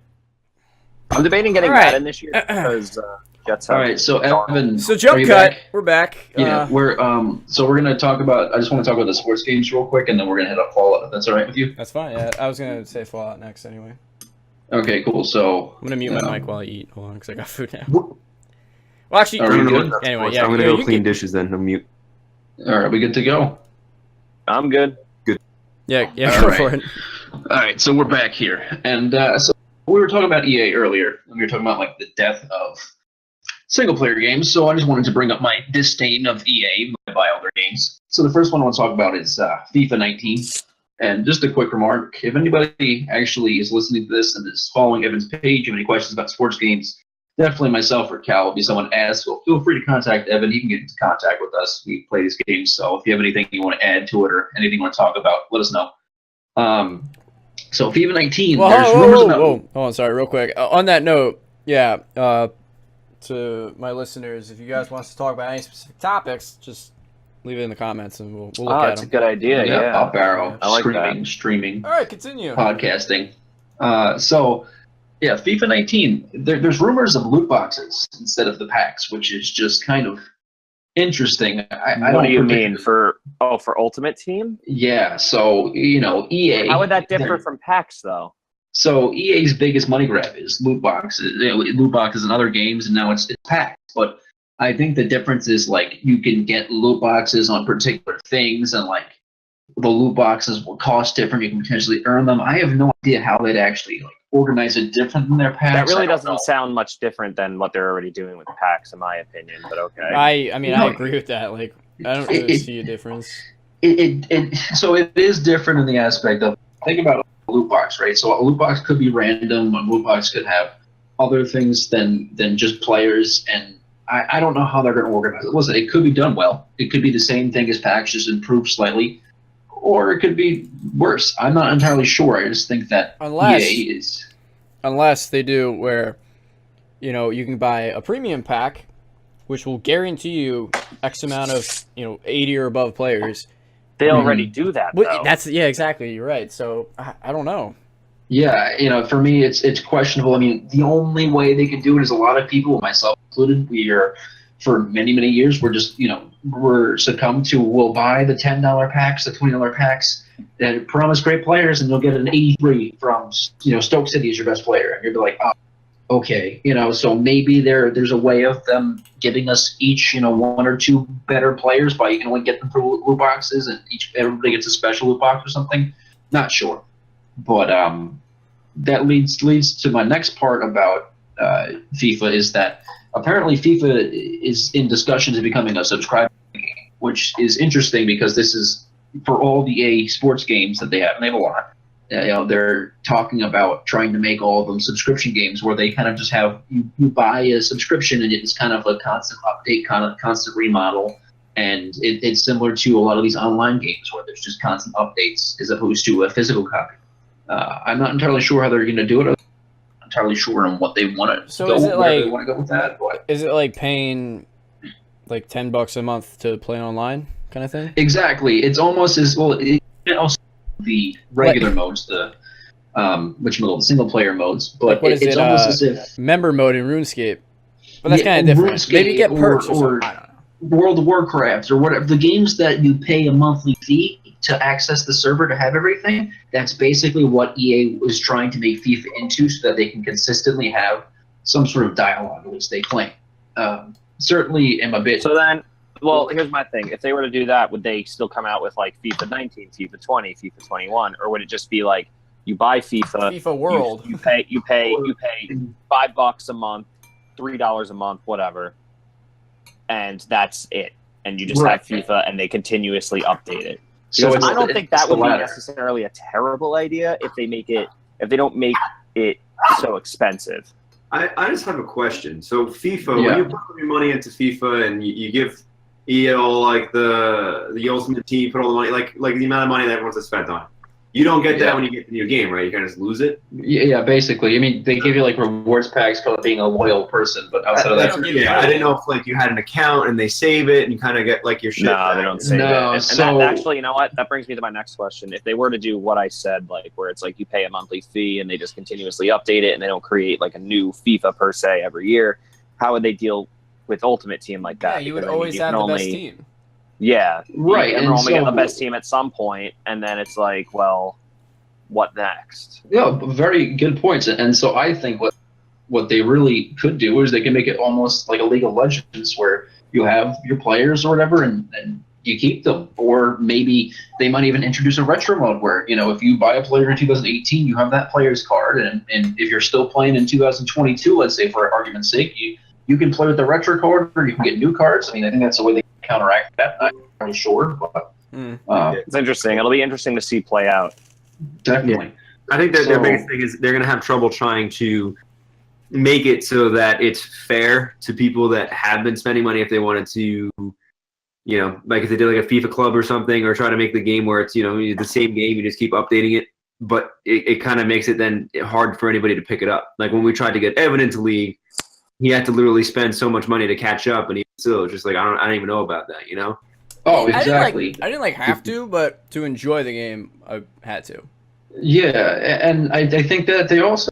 [SPEAKER 4] I'm debating getting
[SPEAKER 2] All right.
[SPEAKER 4] that in this year because Jets have.
[SPEAKER 3] All right, so Evan,
[SPEAKER 2] So
[SPEAKER 3] are
[SPEAKER 2] jump
[SPEAKER 3] you
[SPEAKER 2] cut.
[SPEAKER 3] back?
[SPEAKER 2] We're back.
[SPEAKER 3] Yeah, we're gonna talk about. I just want to talk about the sports games real quick, and then we're gonna hit up Fallout. If that's all right with you?
[SPEAKER 2] That's fine. Yeah, I was gonna say Fallout next anyway.
[SPEAKER 3] Okay, cool. So
[SPEAKER 2] I'm gonna mute my
[SPEAKER 3] Yeah.
[SPEAKER 2] mic while I eat. Hold on, because I got food now. Well, actually,
[SPEAKER 3] Are we good?
[SPEAKER 2] anyway, yeah.
[SPEAKER 1] I'm gonna
[SPEAKER 2] you
[SPEAKER 1] go clean
[SPEAKER 2] can-
[SPEAKER 1] dishes then. I'm mute.
[SPEAKER 3] all right, we good to go.
[SPEAKER 4] I'm good.
[SPEAKER 2] Yeah,
[SPEAKER 3] All
[SPEAKER 2] go
[SPEAKER 3] right.
[SPEAKER 2] for it.
[SPEAKER 3] All right, so we're back here, and so we were talking about EA earlier, and we were talking about like the death of single-player games. So I just wanted to bring up my disdain of EA by all their games. So the first one I want to talk about is FIFA 19. And just a quick remark: if anybody actually is listening to this and is following Evan's page, you have any questions about sports games, definitely myself or Cal will be someone to ask. So feel free to contact Evan. He can get into contact with us. We play these games. So if you have anything you want to add to it or anything you want to talk about, let us know. So FIFA 19,
[SPEAKER 2] Well,
[SPEAKER 3] there's rumors about.
[SPEAKER 2] Hold on, sorry, real quick. On that note, yeah, to my listeners, if you guys want us to talk about any specific topics, just leave it in the comments and we'll look at
[SPEAKER 4] that's
[SPEAKER 2] them.
[SPEAKER 4] a good idea. Yeah,
[SPEAKER 3] Bob Barrow,
[SPEAKER 4] I like
[SPEAKER 3] streaming,
[SPEAKER 2] All right, continue.
[SPEAKER 3] podcasting. So yeah, FIFA 19. There's rumors of loot boxes instead of the packs, which is just kind of interesting. I
[SPEAKER 4] What
[SPEAKER 3] don't
[SPEAKER 4] do you mean
[SPEAKER 3] particularly-
[SPEAKER 4] for Ultimate Team?
[SPEAKER 3] Yeah, so EA.
[SPEAKER 4] How would that differ from packs though?
[SPEAKER 3] So EA's biggest money grab is loot boxes. Loot boxes in other games, and now it's packs. But I think the difference is like you can get loot boxes on particular things, and like the loot boxes will cost different. You can potentially earn them. I have no idea how they'd actually like organize it different than their packs.
[SPEAKER 4] That really
[SPEAKER 3] I don't
[SPEAKER 4] doesn't
[SPEAKER 3] know.
[SPEAKER 4] sound much different than what they're already doing with packs, in my opinion. But okay.
[SPEAKER 2] I mean,
[SPEAKER 3] No,
[SPEAKER 2] I agree with that. Like, I don't really see a difference.
[SPEAKER 3] So it is different in the aspect of think about a loot box, right? So a loot box could be random. A loot box could have other things than just players, and I don't know how they're going to organize it. Listen, it could be done well. It could be the same thing as packs, just improved slightly, or it could be worse. I'm not entirely sure. I just think that
[SPEAKER 2] Unless they do where, you know, you can buy a premium pack, which will guarantee you X amount of, 80 or above players.
[SPEAKER 4] They already do that, though.
[SPEAKER 2] Yeah, exactly. You're right. So I don't know.
[SPEAKER 3] Yeah, for me, it's questionable. I mean, the only way they could do it is a lot of people, myself included, we are, for many, many years, we're just, we're succumbed to, we'll buy the $10 packs, the $20 packs that promise great players, and you'll get an 83 from, Stoke City as your best player. And you'll be like, oh, okay. So maybe there's a way of them giving us each, one or two better players, but you can only get them through loot boxes, and everybody gets a special loot box or something. Not sure. But that leads to my next part about FIFA is that apparently FIFA is in discussions of becoming a subscriber game, which is interesting because this is for all the EA sports games that they have, and they have a lot. They're talking about trying to make all of them subscription games where they kind of just have you buy a subscription and it's kind of a constant update, kind of constant remodel. And it's similar to a lot of these online games where there's just constant updates as opposed to a physical copy. I'm not entirely sure how they're going to do it. I'm not entirely sure on what they want to
[SPEAKER 2] So is it like,
[SPEAKER 3] they want to go with that. But
[SPEAKER 2] is it like paying like $10 a month to play online kind of thing?
[SPEAKER 3] exactly, it's almost as well. Also the regular modes, the single player modes, but
[SPEAKER 2] Like, what is
[SPEAKER 3] it's
[SPEAKER 2] it,
[SPEAKER 3] almost as if
[SPEAKER 2] Member mode in RuneScape. But that's
[SPEAKER 3] Yeah,
[SPEAKER 2] kind of different.
[SPEAKER 3] RuneScape
[SPEAKER 2] Maybe you get perks or
[SPEAKER 3] or
[SPEAKER 2] something. I don't know.
[SPEAKER 3] World of Warcraft or whatever, the games that you pay a monthly fee to access the server to have everything, that's basically what EA was trying to make FIFA into so that they can consistently have some sort of dialogue, at least they claim. Certainly am a bit...
[SPEAKER 4] So then, well, here's my thing. If they were to do that, would they still come out with like FIFA 19, FIFA 20, FIFA 21, or would it just be like you buy FIFA
[SPEAKER 2] World.
[SPEAKER 4] you pay $5 a month, $3 a month, whatever, and that's it. And you just have FIFA, and they continuously update it.
[SPEAKER 3] So
[SPEAKER 4] I don't think that would be
[SPEAKER 3] latter.
[SPEAKER 4] necessarily a terrible idea if they don't make it so expensive.
[SPEAKER 1] I just have a question. So FIFA, when you put your money into FIFA and you give EA all like the ultimate team, put all the money, like the amount of money that everyone's spent on it. You don't get that when you get the new game, right? You kind of just lose it.
[SPEAKER 3] Yeah, basically. I mean, they give you like rewards packs for being a loyal person, but outside of that,
[SPEAKER 1] I didn't know if like you had an account and they save it and you kind of get like your shit.
[SPEAKER 4] No, they don't save it. And
[SPEAKER 3] so
[SPEAKER 4] that, actually, you know what? That brings me to my next question. If they were to do what I said, like where it's like you pay a monthly fee and they just continuously update it and they don't create like a new FIFA per se every year, how would they deal with Ultimate Team like that?
[SPEAKER 2] Yeah, you would
[SPEAKER 4] Because, I mean,
[SPEAKER 2] always
[SPEAKER 4] you
[SPEAKER 2] have
[SPEAKER 4] can
[SPEAKER 2] the
[SPEAKER 4] only,
[SPEAKER 2] best team.
[SPEAKER 4] Yeah,
[SPEAKER 3] right.
[SPEAKER 4] And
[SPEAKER 3] And
[SPEAKER 4] we're only getting the
[SPEAKER 3] so-
[SPEAKER 4] best team at some point, and then it's like, well, what next?
[SPEAKER 3] Yeah, very good points. And so I think what they really could do is they can make it almost like a League of Legends where you have your players or whatever and you keep them. Or maybe they might even introduce a retro mode where, if you buy a player in 2018, you have that player's card. And if you're still playing in 2022, let's say for argument's sake, you can play with the retro card or you can get new cards. I mean, I think that's the way they counteract that. I'm not really sure, but
[SPEAKER 4] It's interesting. It'll be interesting to see play out.
[SPEAKER 3] definitely.
[SPEAKER 1] I think that their biggest thing is they're going to have trouble trying to make it so that it's fair to people that have been spending money if they wanted to, like if they did like a FIFA club or something, or try to make the game where it's, the same game, you just keep updating it. but it kind of makes it then hard for anybody to pick it up. Like when we tried to get Evan into League, he had to literally spend so much money to catch up, and he still was just like, I don't even know about that, you know?
[SPEAKER 3] Oh, exactly.
[SPEAKER 2] I didn't have to, but to enjoy the game, I had to.
[SPEAKER 3] Yeah, and I think that they also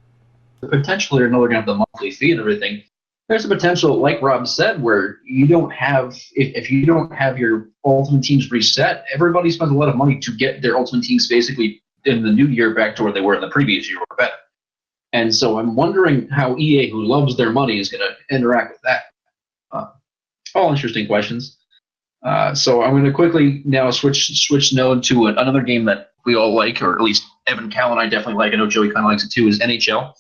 [SPEAKER 3] potentially are going to have the monthly fee and everything. There's a potential, like Rob said, where you don't have if you don't have your ultimate teams reset, everybody spends a lot of money to get their ultimate teams basically in the new year back to where they were in the previous year or better. And so I'm wondering how EA, who loves their money, is going to interact with that. All interesting questions. So I'm going to quickly now switch node to another game that we all like, or at least Evan, Cal, and I definitely like. I know Joey kind of likes it too. Is NHL.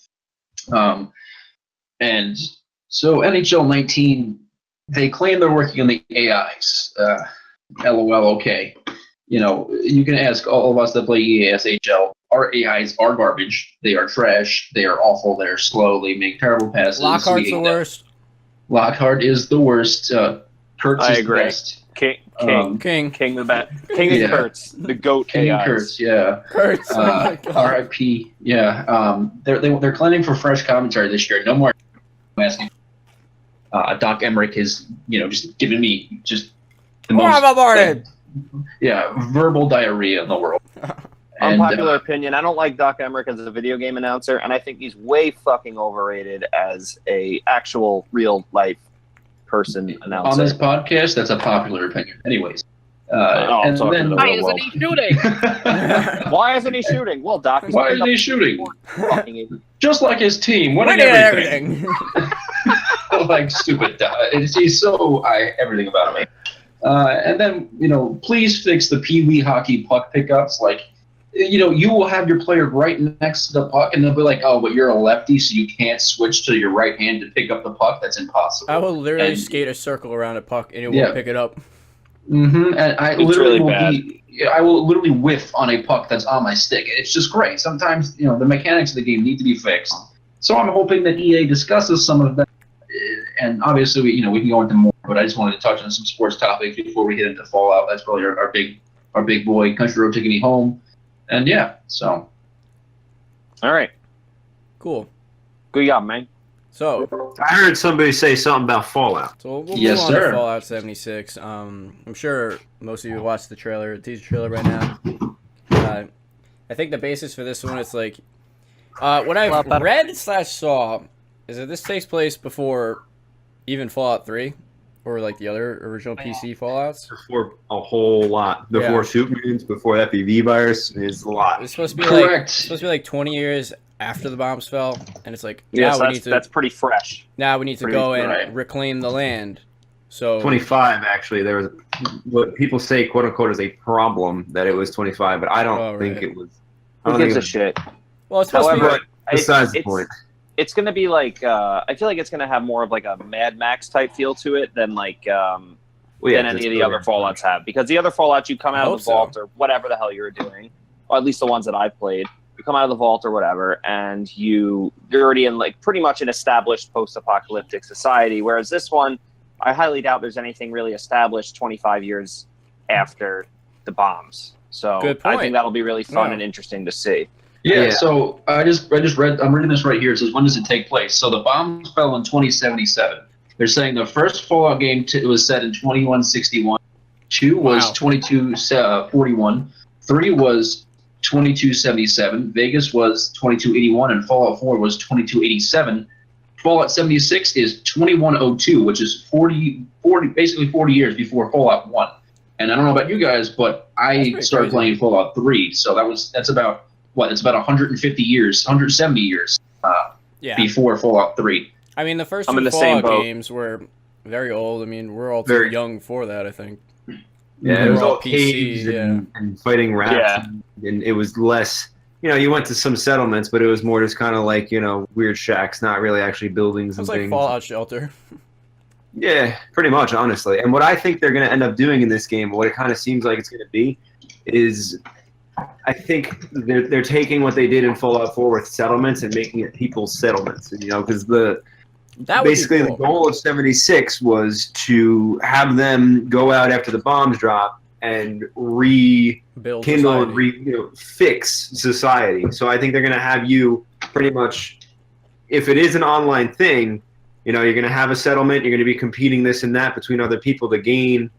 [SPEAKER 3] And so NHL 19, they claim they're working on the AIs. LOL. Okay. You know, you can ask all of us that play EASHL. Our AIs are garbage. They are trash. They are awful. They're slow. They make terrible passes.
[SPEAKER 2] Lockhart's the worst.
[SPEAKER 3] Lockhart is the worst. Kurtz
[SPEAKER 4] I
[SPEAKER 3] is
[SPEAKER 4] agree.
[SPEAKER 3] the best.
[SPEAKER 4] King
[SPEAKER 2] King.
[SPEAKER 4] the bat. King
[SPEAKER 3] Yeah.
[SPEAKER 4] and Kurtz, the goat
[SPEAKER 3] King and
[SPEAKER 4] AIs.
[SPEAKER 3] Kurtz, yeah.
[SPEAKER 2] Kurtz. Oh my God.
[SPEAKER 3] R.I.P. Yeah. They're claiming for fresh commentary this year. No more asking. Doc Emmerich is, just giving me just the most verbal diarrhea in the world.
[SPEAKER 4] Unpopular opinion. I don't like Doc Emmerich as a video game announcer, and I think he's way fucking overrated as a actual real life person announcer.
[SPEAKER 3] On this podcast, that's a popular opinion. Anyways.
[SPEAKER 4] I'm talking to the
[SPEAKER 5] Why
[SPEAKER 4] real
[SPEAKER 5] isn't he shooting?
[SPEAKER 4] Why isn't he shooting? Well, Doc.
[SPEAKER 3] Why isn't he shooting?
[SPEAKER 4] Fucking idiot.
[SPEAKER 3] Just like his team, winning everything. Like stupid. He's so everything about him. And then, please fix the Pee Wee hockey puck pickups. Like, you will have your player right next to the puck, and they'll be like, "Oh, but you're a lefty, so you can't switch to your right hand to pick up the puck." That's impossible.
[SPEAKER 2] I will literally skate a circle around a puck, and it won't pick it up.
[SPEAKER 3] Mm-hmm. And I
[SPEAKER 4] It's
[SPEAKER 3] literally
[SPEAKER 4] really
[SPEAKER 3] I will literally whiff on a puck that's on my stick. It's just great. Sometimes, the mechanics of the game need to be fixed. So I'm hoping that EA discusses some of them. And obviously, we can go into more, but I just wanted to touch on some sports topics before we get into Fallout. That's probably our big boy, Country Road taking me home. And so.
[SPEAKER 4] All right.
[SPEAKER 2] Cool.
[SPEAKER 4] Good job, man.
[SPEAKER 2] So,
[SPEAKER 1] I heard somebody say something about Fallout.
[SPEAKER 2] we'll move
[SPEAKER 3] Yes,
[SPEAKER 2] on
[SPEAKER 3] sir.
[SPEAKER 2] to Fallout 76. I'm sure most of you watched the teaser trailer right now. I think the basis for this one is like, what I've read/saw is that this takes place before even Fallout 3 or like the other original PC Fallouts.
[SPEAKER 1] Before a whole lot. Before Supermutants, before FEV virus, is a lot.
[SPEAKER 2] It's supposed to be
[SPEAKER 3] Correct.
[SPEAKER 2] like 20 years after the bombs fell, and it's like
[SPEAKER 4] Yes,
[SPEAKER 2] now
[SPEAKER 4] that's pretty fresh.
[SPEAKER 2] Now we need to
[SPEAKER 3] Pretty
[SPEAKER 2] go and
[SPEAKER 3] right.
[SPEAKER 2] reclaim the land. So
[SPEAKER 1] 25, actually. There was what people say, quote unquote, is a problem that it was 25, but I don't think it was. I
[SPEAKER 4] Who
[SPEAKER 1] don't
[SPEAKER 4] gives
[SPEAKER 1] think
[SPEAKER 4] a shit?
[SPEAKER 2] well, it's supposed to be
[SPEAKER 4] However,
[SPEAKER 2] like,
[SPEAKER 1] besides the point.
[SPEAKER 4] It's going to be like I feel like it's going to have more of like a Mad Max type feel to it than like than any of the other Fallouts have, because the other Fallouts you come out of the vault or whatever the hell you're doing, or at least the ones that I've played, you come out of the vault or whatever, and you're already in like pretty much an established post-apocalyptic society. Whereas this one, I highly doubt there's anything really established 25 years after the bombs. So
[SPEAKER 2] Good point.
[SPEAKER 4] I think that'll be really fun and interesting to see.
[SPEAKER 3] Yeah, so I just read. I'm reading this right here. It says, when does it take place? So the bombs fell in 2077. They're saying the first Fallout game was set in 2161. 2 was 2241. 3 was 2277. Vegas was 2281, and Fallout 4 was 2287. Fallout 76 is 2102, which is 40 years before Fallout 1. And I don't know about you guys, but I started playing Fallout 3, so that's about. It's about 150 years, 170 years before Fallout 3.
[SPEAKER 2] I mean, the first
[SPEAKER 4] I'm in
[SPEAKER 2] two
[SPEAKER 4] the same
[SPEAKER 2] Fallout
[SPEAKER 4] boat.
[SPEAKER 2] games were very old. I mean, we're all too young for that, I think.
[SPEAKER 1] Yeah, it was all
[SPEAKER 2] PC,
[SPEAKER 1] caves and fighting rats, and it was less. You went to some settlements, but it was more just kind of like weird shacks, not really actually buildings and
[SPEAKER 2] It's like
[SPEAKER 1] things.
[SPEAKER 2] Fallout Shelter.
[SPEAKER 1] Yeah, pretty much, honestly. And what I think they're going to end up doing in this game, what it kind of seems like it's going to be, is I think they're taking what they did in Fallout 4 with settlements and making it people's settlements. Because basically the goal of 76 was to have them go out after the bombs drop and
[SPEAKER 2] Build
[SPEAKER 1] rekindle
[SPEAKER 2] society.
[SPEAKER 1] and fix society. So I think they're going to have you pretty much, if it is an online thing, you're going to have a settlement. You're going to be competing this and that between other people to gain,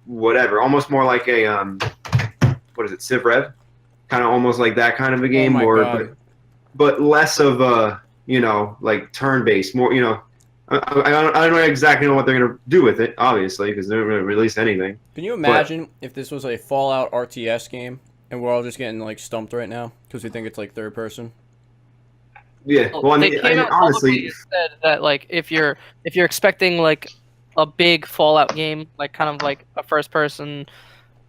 [SPEAKER 1] whatever. Almost more like a what is it, Civ Rev? Kind of almost like that kind of a game,
[SPEAKER 2] my God.
[SPEAKER 1] but less of a like turn based. More I don't exactly know what they're gonna do with it, obviously, because they're gonna release anything.
[SPEAKER 2] Can you imagine if this was a Fallout RTS game and we're all just getting like stumped right now because we think it's like third person?
[SPEAKER 1] Yeah, well, I
[SPEAKER 5] they
[SPEAKER 1] mean,
[SPEAKER 5] came out
[SPEAKER 1] honestly,
[SPEAKER 5] publicly and said that like if you're expecting like a big Fallout game, like kind of like a first person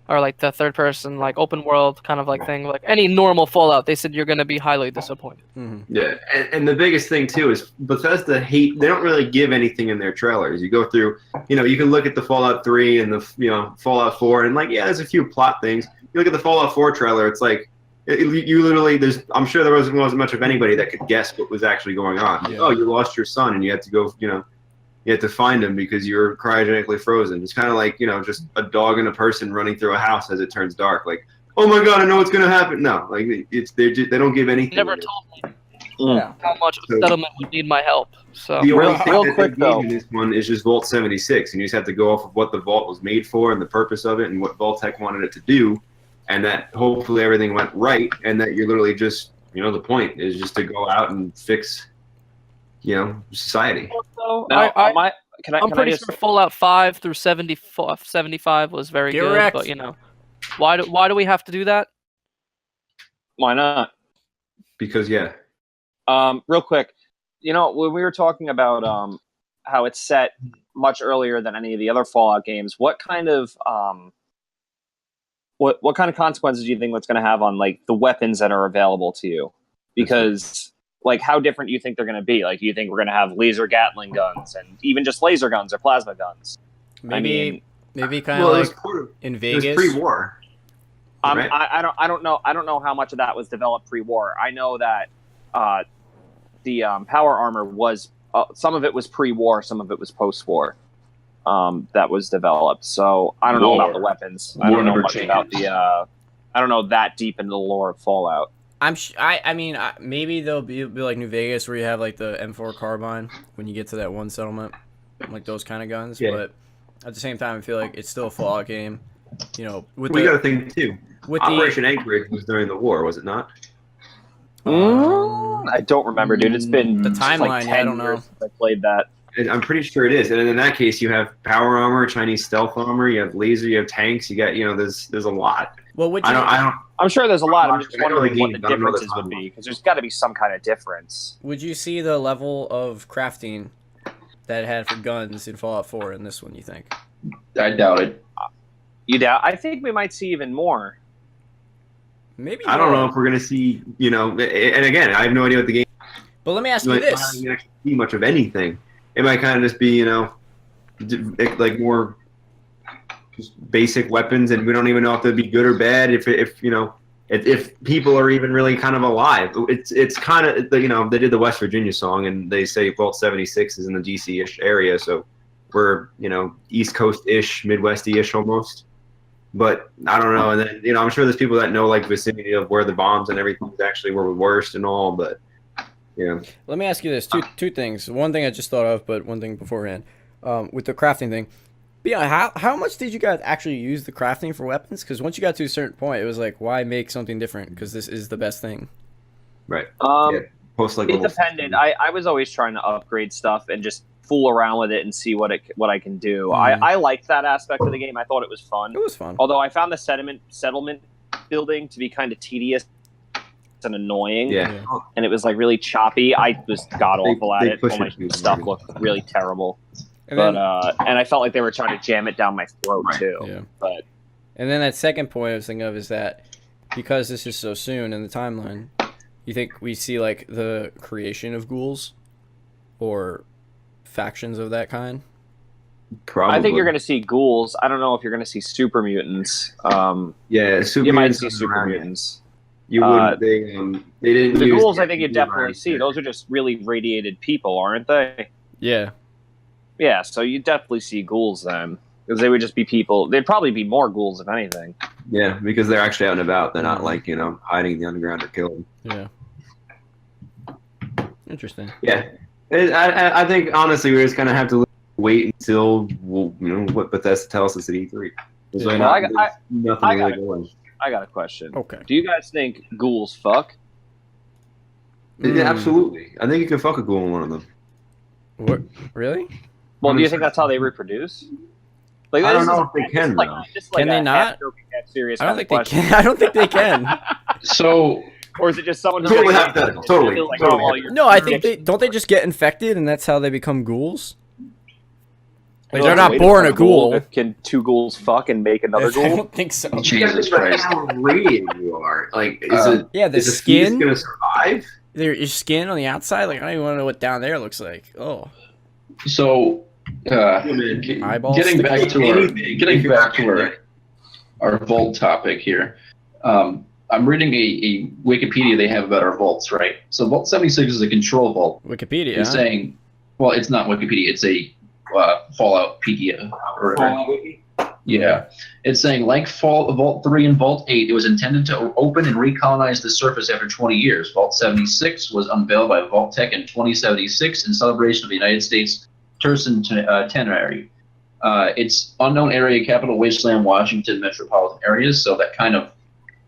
[SPEAKER 5] or like the third person like open world kind of like thing, like any normal Fallout, they said you're going to be highly disappointed.
[SPEAKER 1] yeah, and the biggest thing too is Bethesda they don't really give anything in their trailers. You go through, you can look at the Fallout 3 and the Fallout 4, and like, yeah, there's a few plot things. You look at the Fallout 4 trailer, it's like you literally I'm sure there wasn't much of anybody that could guess what was actually going on.
[SPEAKER 2] Yeah.
[SPEAKER 1] Oh, you lost your son and you had to go, you had to find him because you were cryogenically frozen. It's kind of like, just a dog and a person running through a house as it turns dark. Like, oh my God, I know what's going to happen. No, like they don't give anything.
[SPEAKER 5] Never told me
[SPEAKER 2] Yeah.
[SPEAKER 5] how much a settlement would need my help. So
[SPEAKER 1] The only thing
[SPEAKER 4] real
[SPEAKER 1] that
[SPEAKER 4] quick,
[SPEAKER 1] they
[SPEAKER 4] though.
[SPEAKER 1] gave in this one is just Vault 76, and you just have to go off of what the vault was made for and the purpose of it and what Vault-Tec wanted it to do, and that hopefully everything went right, and that you're literally just, the point is just to go out and fix, society.
[SPEAKER 5] So
[SPEAKER 4] Now,
[SPEAKER 5] I'm pretty sure Fallout 5 through 75 was very
[SPEAKER 2] Correct.
[SPEAKER 5] good, but why do we have to do that?
[SPEAKER 4] Why not?
[SPEAKER 1] Because, yeah.
[SPEAKER 4] Real quick, when we were talking about how it's set much earlier than any of the other Fallout games, what kind of what kind of consequences do you think that's going to have on like the weapons that are available to you? Because like, how different do you think they're going to be? Like, do you think we're going to have laser Gatling guns and even just laser guns or plasma guns?
[SPEAKER 2] Maybe kind of like in Vegas.
[SPEAKER 1] It was pre-war. Right?
[SPEAKER 4] I don't know how much of that was developed pre-war. I know that the power armor was some of it was pre-war, some of it was post-war. That was developed. So I don't know about the weapons. I don't know much about I don't know that deep into the lore of Fallout.
[SPEAKER 2] I mean, maybe there'll be like New Vegas where you have like the M4 carbine when you get to that one settlement, like those kind of guns.
[SPEAKER 1] Yeah.
[SPEAKER 2] But at the same time, I feel like it's still a Fallout game.
[SPEAKER 1] We got to think too. Operation Anchorage was during the war, was it not?
[SPEAKER 4] I don't remember, dude. It's been
[SPEAKER 2] the timeline.
[SPEAKER 4] like 10
[SPEAKER 2] I don't know.
[SPEAKER 4] years since I played that.
[SPEAKER 1] And I'm pretty sure it is. And in that case, you have power armor, Chinese stealth armor, you have laser, you have tanks. You got, there's a lot.
[SPEAKER 2] Well,
[SPEAKER 4] I'm sure there's a lot. I'm just
[SPEAKER 1] I know the
[SPEAKER 4] wondering what the
[SPEAKER 1] game, but I don't know the
[SPEAKER 4] differences would be,
[SPEAKER 1] timeline.
[SPEAKER 4] because there's got to be some kind of difference.
[SPEAKER 2] would you see the level of crafting that it had for guns in Fallout 4 in this one? You think?
[SPEAKER 3] I doubt it.
[SPEAKER 4] You doubt? I think we might see even more.
[SPEAKER 2] Maybe.
[SPEAKER 1] I don't know if we're gonna see, and again, I have no idea what the game.
[SPEAKER 2] But let me ask you
[SPEAKER 1] Like,
[SPEAKER 2] this:
[SPEAKER 1] I don't actually see much of anything. It might kind of just be, like more just basic weapons, and we don't even know if they'd be good or bad. If people are even really kind of alive. It's kind of, they did the West Virginia song, and they say Vault 76 is in the DC-ish area, so we're East Coast-ish, Midwest-ish almost. But I don't know, and then I'm sure there's people that know like vicinity of where the bombs and everything actually were worst and all, but. Yeah.
[SPEAKER 2] Let me ask you this: two things. One thing I just thought of, but one thing beforehand, with the crafting thing. But yeah, how much did you guys actually use the crafting for weapons? Because once you got to a certain point, it was like, why make something different? Because this is the best thing.
[SPEAKER 1] Right.
[SPEAKER 4] It
[SPEAKER 1] Post-like
[SPEAKER 4] depended. I was always trying to upgrade stuff and just fool around with it and see what I can do. I liked that aspect of the game. I thought it was fun.
[SPEAKER 2] It was fun.
[SPEAKER 4] Although I found the settlement building to be kind of tedious and annoying.
[SPEAKER 1] Yeah.
[SPEAKER 4] And it was like really choppy. I was god awful at
[SPEAKER 1] they
[SPEAKER 4] it.
[SPEAKER 1] push
[SPEAKER 4] All my
[SPEAKER 1] it too
[SPEAKER 4] stuff
[SPEAKER 1] hard.
[SPEAKER 4] looked really terrible.
[SPEAKER 2] And
[SPEAKER 4] But
[SPEAKER 2] then,
[SPEAKER 4] and I felt like they were trying to jam it down my throat
[SPEAKER 1] Right.
[SPEAKER 4] too.
[SPEAKER 2] Yeah.
[SPEAKER 4] But
[SPEAKER 2] and then that second point I was thinking of is that because this is so soon in the timeline, you think we see like the creation of ghouls or factions of that kind?
[SPEAKER 1] Probably.
[SPEAKER 4] I think you're going to see ghouls. I don't know if you're going to see super mutants.
[SPEAKER 1] Yeah, super
[SPEAKER 4] You might
[SPEAKER 1] mutants
[SPEAKER 4] see
[SPEAKER 1] are
[SPEAKER 4] super
[SPEAKER 1] around.
[SPEAKER 4] mutants.
[SPEAKER 1] You wouldn't. They didn't.
[SPEAKER 4] The
[SPEAKER 1] use
[SPEAKER 4] ghouls, I think you definitely
[SPEAKER 1] around
[SPEAKER 4] see.
[SPEAKER 1] there.
[SPEAKER 4] Those are just really radiated people, aren't they?
[SPEAKER 2] Yeah.
[SPEAKER 4] Yeah, so you definitely see ghouls then. Because they would just be people. They'd probably be more ghouls if anything.
[SPEAKER 1] Yeah, because they're actually out and about. They're not
[SPEAKER 2] Mhm.
[SPEAKER 1] like hiding in the underground or killing.
[SPEAKER 2] Yeah. Interesting.
[SPEAKER 1] Yeah, I think honestly we're just gonna have to wait until what Bethesda tells us at E3. There's
[SPEAKER 2] Yeah.
[SPEAKER 1] really
[SPEAKER 4] Well,
[SPEAKER 1] nothing
[SPEAKER 4] I
[SPEAKER 1] really
[SPEAKER 4] got-
[SPEAKER 1] going.
[SPEAKER 4] I got a question.
[SPEAKER 2] Okay.
[SPEAKER 4] Do you guys think ghouls fuck?
[SPEAKER 1] Yeah, absolutely. I think you can fuck a ghoul in one of them.
[SPEAKER 2] What? Really?
[SPEAKER 4] Well, do you think that's how they reproduce? Like,
[SPEAKER 1] I
[SPEAKER 4] this
[SPEAKER 1] don't know
[SPEAKER 4] is-
[SPEAKER 1] if they
[SPEAKER 4] this is
[SPEAKER 1] can,
[SPEAKER 4] like-
[SPEAKER 1] though.
[SPEAKER 4] this is like
[SPEAKER 2] Can they
[SPEAKER 4] a
[SPEAKER 2] not?
[SPEAKER 4] half-joking, half-serious
[SPEAKER 2] I don't
[SPEAKER 4] kind
[SPEAKER 2] think
[SPEAKER 4] of
[SPEAKER 2] they
[SPEAKER 4] question.
[SPEAKER 2] can. I don't think they can.
[SPEAKER 3] So
[SPEAKER 4] Or is it just someone who
[SPEAKER 1] Totally
[SPEAKER 4] makes
[SPEAKER 1] hypothetical,
[SPEAKER 4] it
[SPEAKER 1] totally,
[SPEAKER 4] feel like,
[SPEAKER 1] totally
[SPEAKER 4] oh, well, you're-
[SPEAKER 2] No, I think don't they just get infected and that's how they become ghouls? Like
[SPEAKER 4] Well,
[SPEAKER 2] they're not
[SPEAKER 4] wait,
[SPEAKER 2] born a
[SPEAKER 4] if
[SPEAKER 2] ghoul.
[SPEAKER 4] Can two ghouls fuck and make another
[SPEAKER 2] I
[SPEAKER 4] ghoul?
[SPEAKER 2] don't think so.
[SPEAKER 3] Jesus
[SPEAKER 1] Like
[SPEAKER 3] Christ.
[SPEAKER 1] how radiant you are. Like, is it?
[SPEAKER 2] Yeah, the
[SPEAKER 1] is the fetus
[SPEAKER 2] skin,
[SPEAKER 1] gonna survive?
[SPEAKER 2] your skin on the outside. Like I don't even want to know what down there looks like. Oh,
[SPEAKER 3] So,
[SPEAKER 2] Eyeballs
[SPEAKER 3] getting back
[SPEAKER 2] sticking
[SPEAKER 3] to
[SPEAKER 1] Anything.
[SPEAKER 3] our vault topic here. I'm reading a Wikipedia they have about our vaults, right? So Vault 76 is a control vault.
[SPEAKER 2] Wikipedia.
[SPEAKER 3] It's saying, well, it's not Wikipedia. It's a Falloutpedia. Or whatever. Yeah. It's saying, like Vault 3 and Vault 8, it was intended to open and recolonize the surface after 20 years. Vault 76 was unveiled by Vault-Tec in 2076 in celebration of the United States Tercentenary. It's unknown area, capital Wasteland, Washington metropolitan areas, so that kind of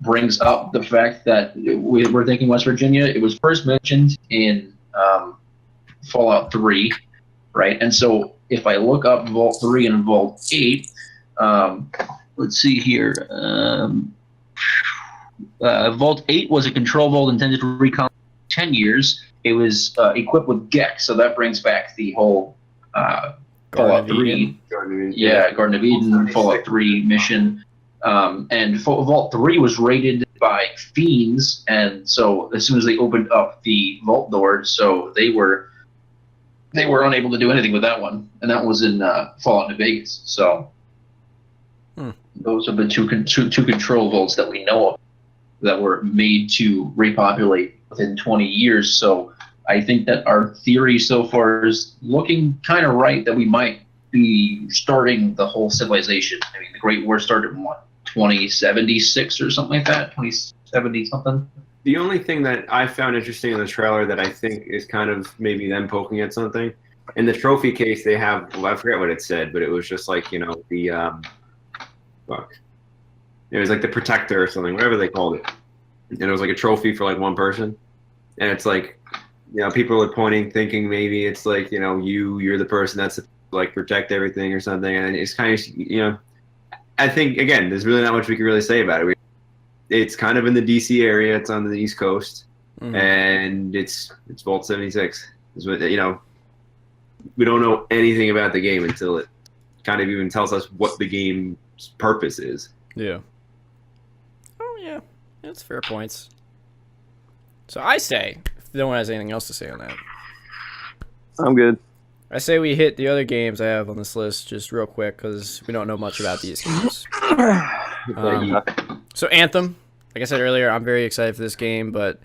[SPEAKER 3] brings up the fact that we're thinking West Virginia. It was first mentioned in Fallout 3, right? And so if I look up Vault 3 and Vault 8, let's see here. Vault 8 was a control vault intended to recon 10 years. It was equipped with Gek, so that brings back the whole Fallout 3. Yeah, Garden of Eden, Fallout 3 mission. And Vault 3 was raided by fiends, and so as soon as they opened up the vault door, so they were unable to do anything with that one, and that was in Fallout New Vegas. So those are the two control vaults that we know of that were made to repopulate within 20 years. So I think that our theory so far is looking kind of right, that we might be starting the whole civilization. I mean, the Great War started in what, 2076 or something like that, 2070 something.
[SPEAKER 1] The only thing that I found interesting in the trailer that I think is kind of maybe them poking at something, in the trophy case they have, well, I forget what it said, but it was just like, the, it was like the protector or something, whatever they called it. And it was like a trophy for like one person. And it's like, people are pointing, thinking maybe it's like, you're the person that's like protect everything or something. And it's kind of, I think, again, there's really not much we can really say about it. It's kind of in the DC area. It's on the East Coast, and it's Vault 76. Is what we don't know anything about the game until it kind of even tells us what the game's purpose is.
[SPEAKER 2] Yeah. Oh yeah, that's fair points. So I say, if no one has anything else to say on that,
[SPEAKER 4] I'm good.
[SPEAKER 2] I say we hit the other games I have on this list just real quick because we don't know much about these games. So Anthem, like I said earlier, I'm very excited for this game, but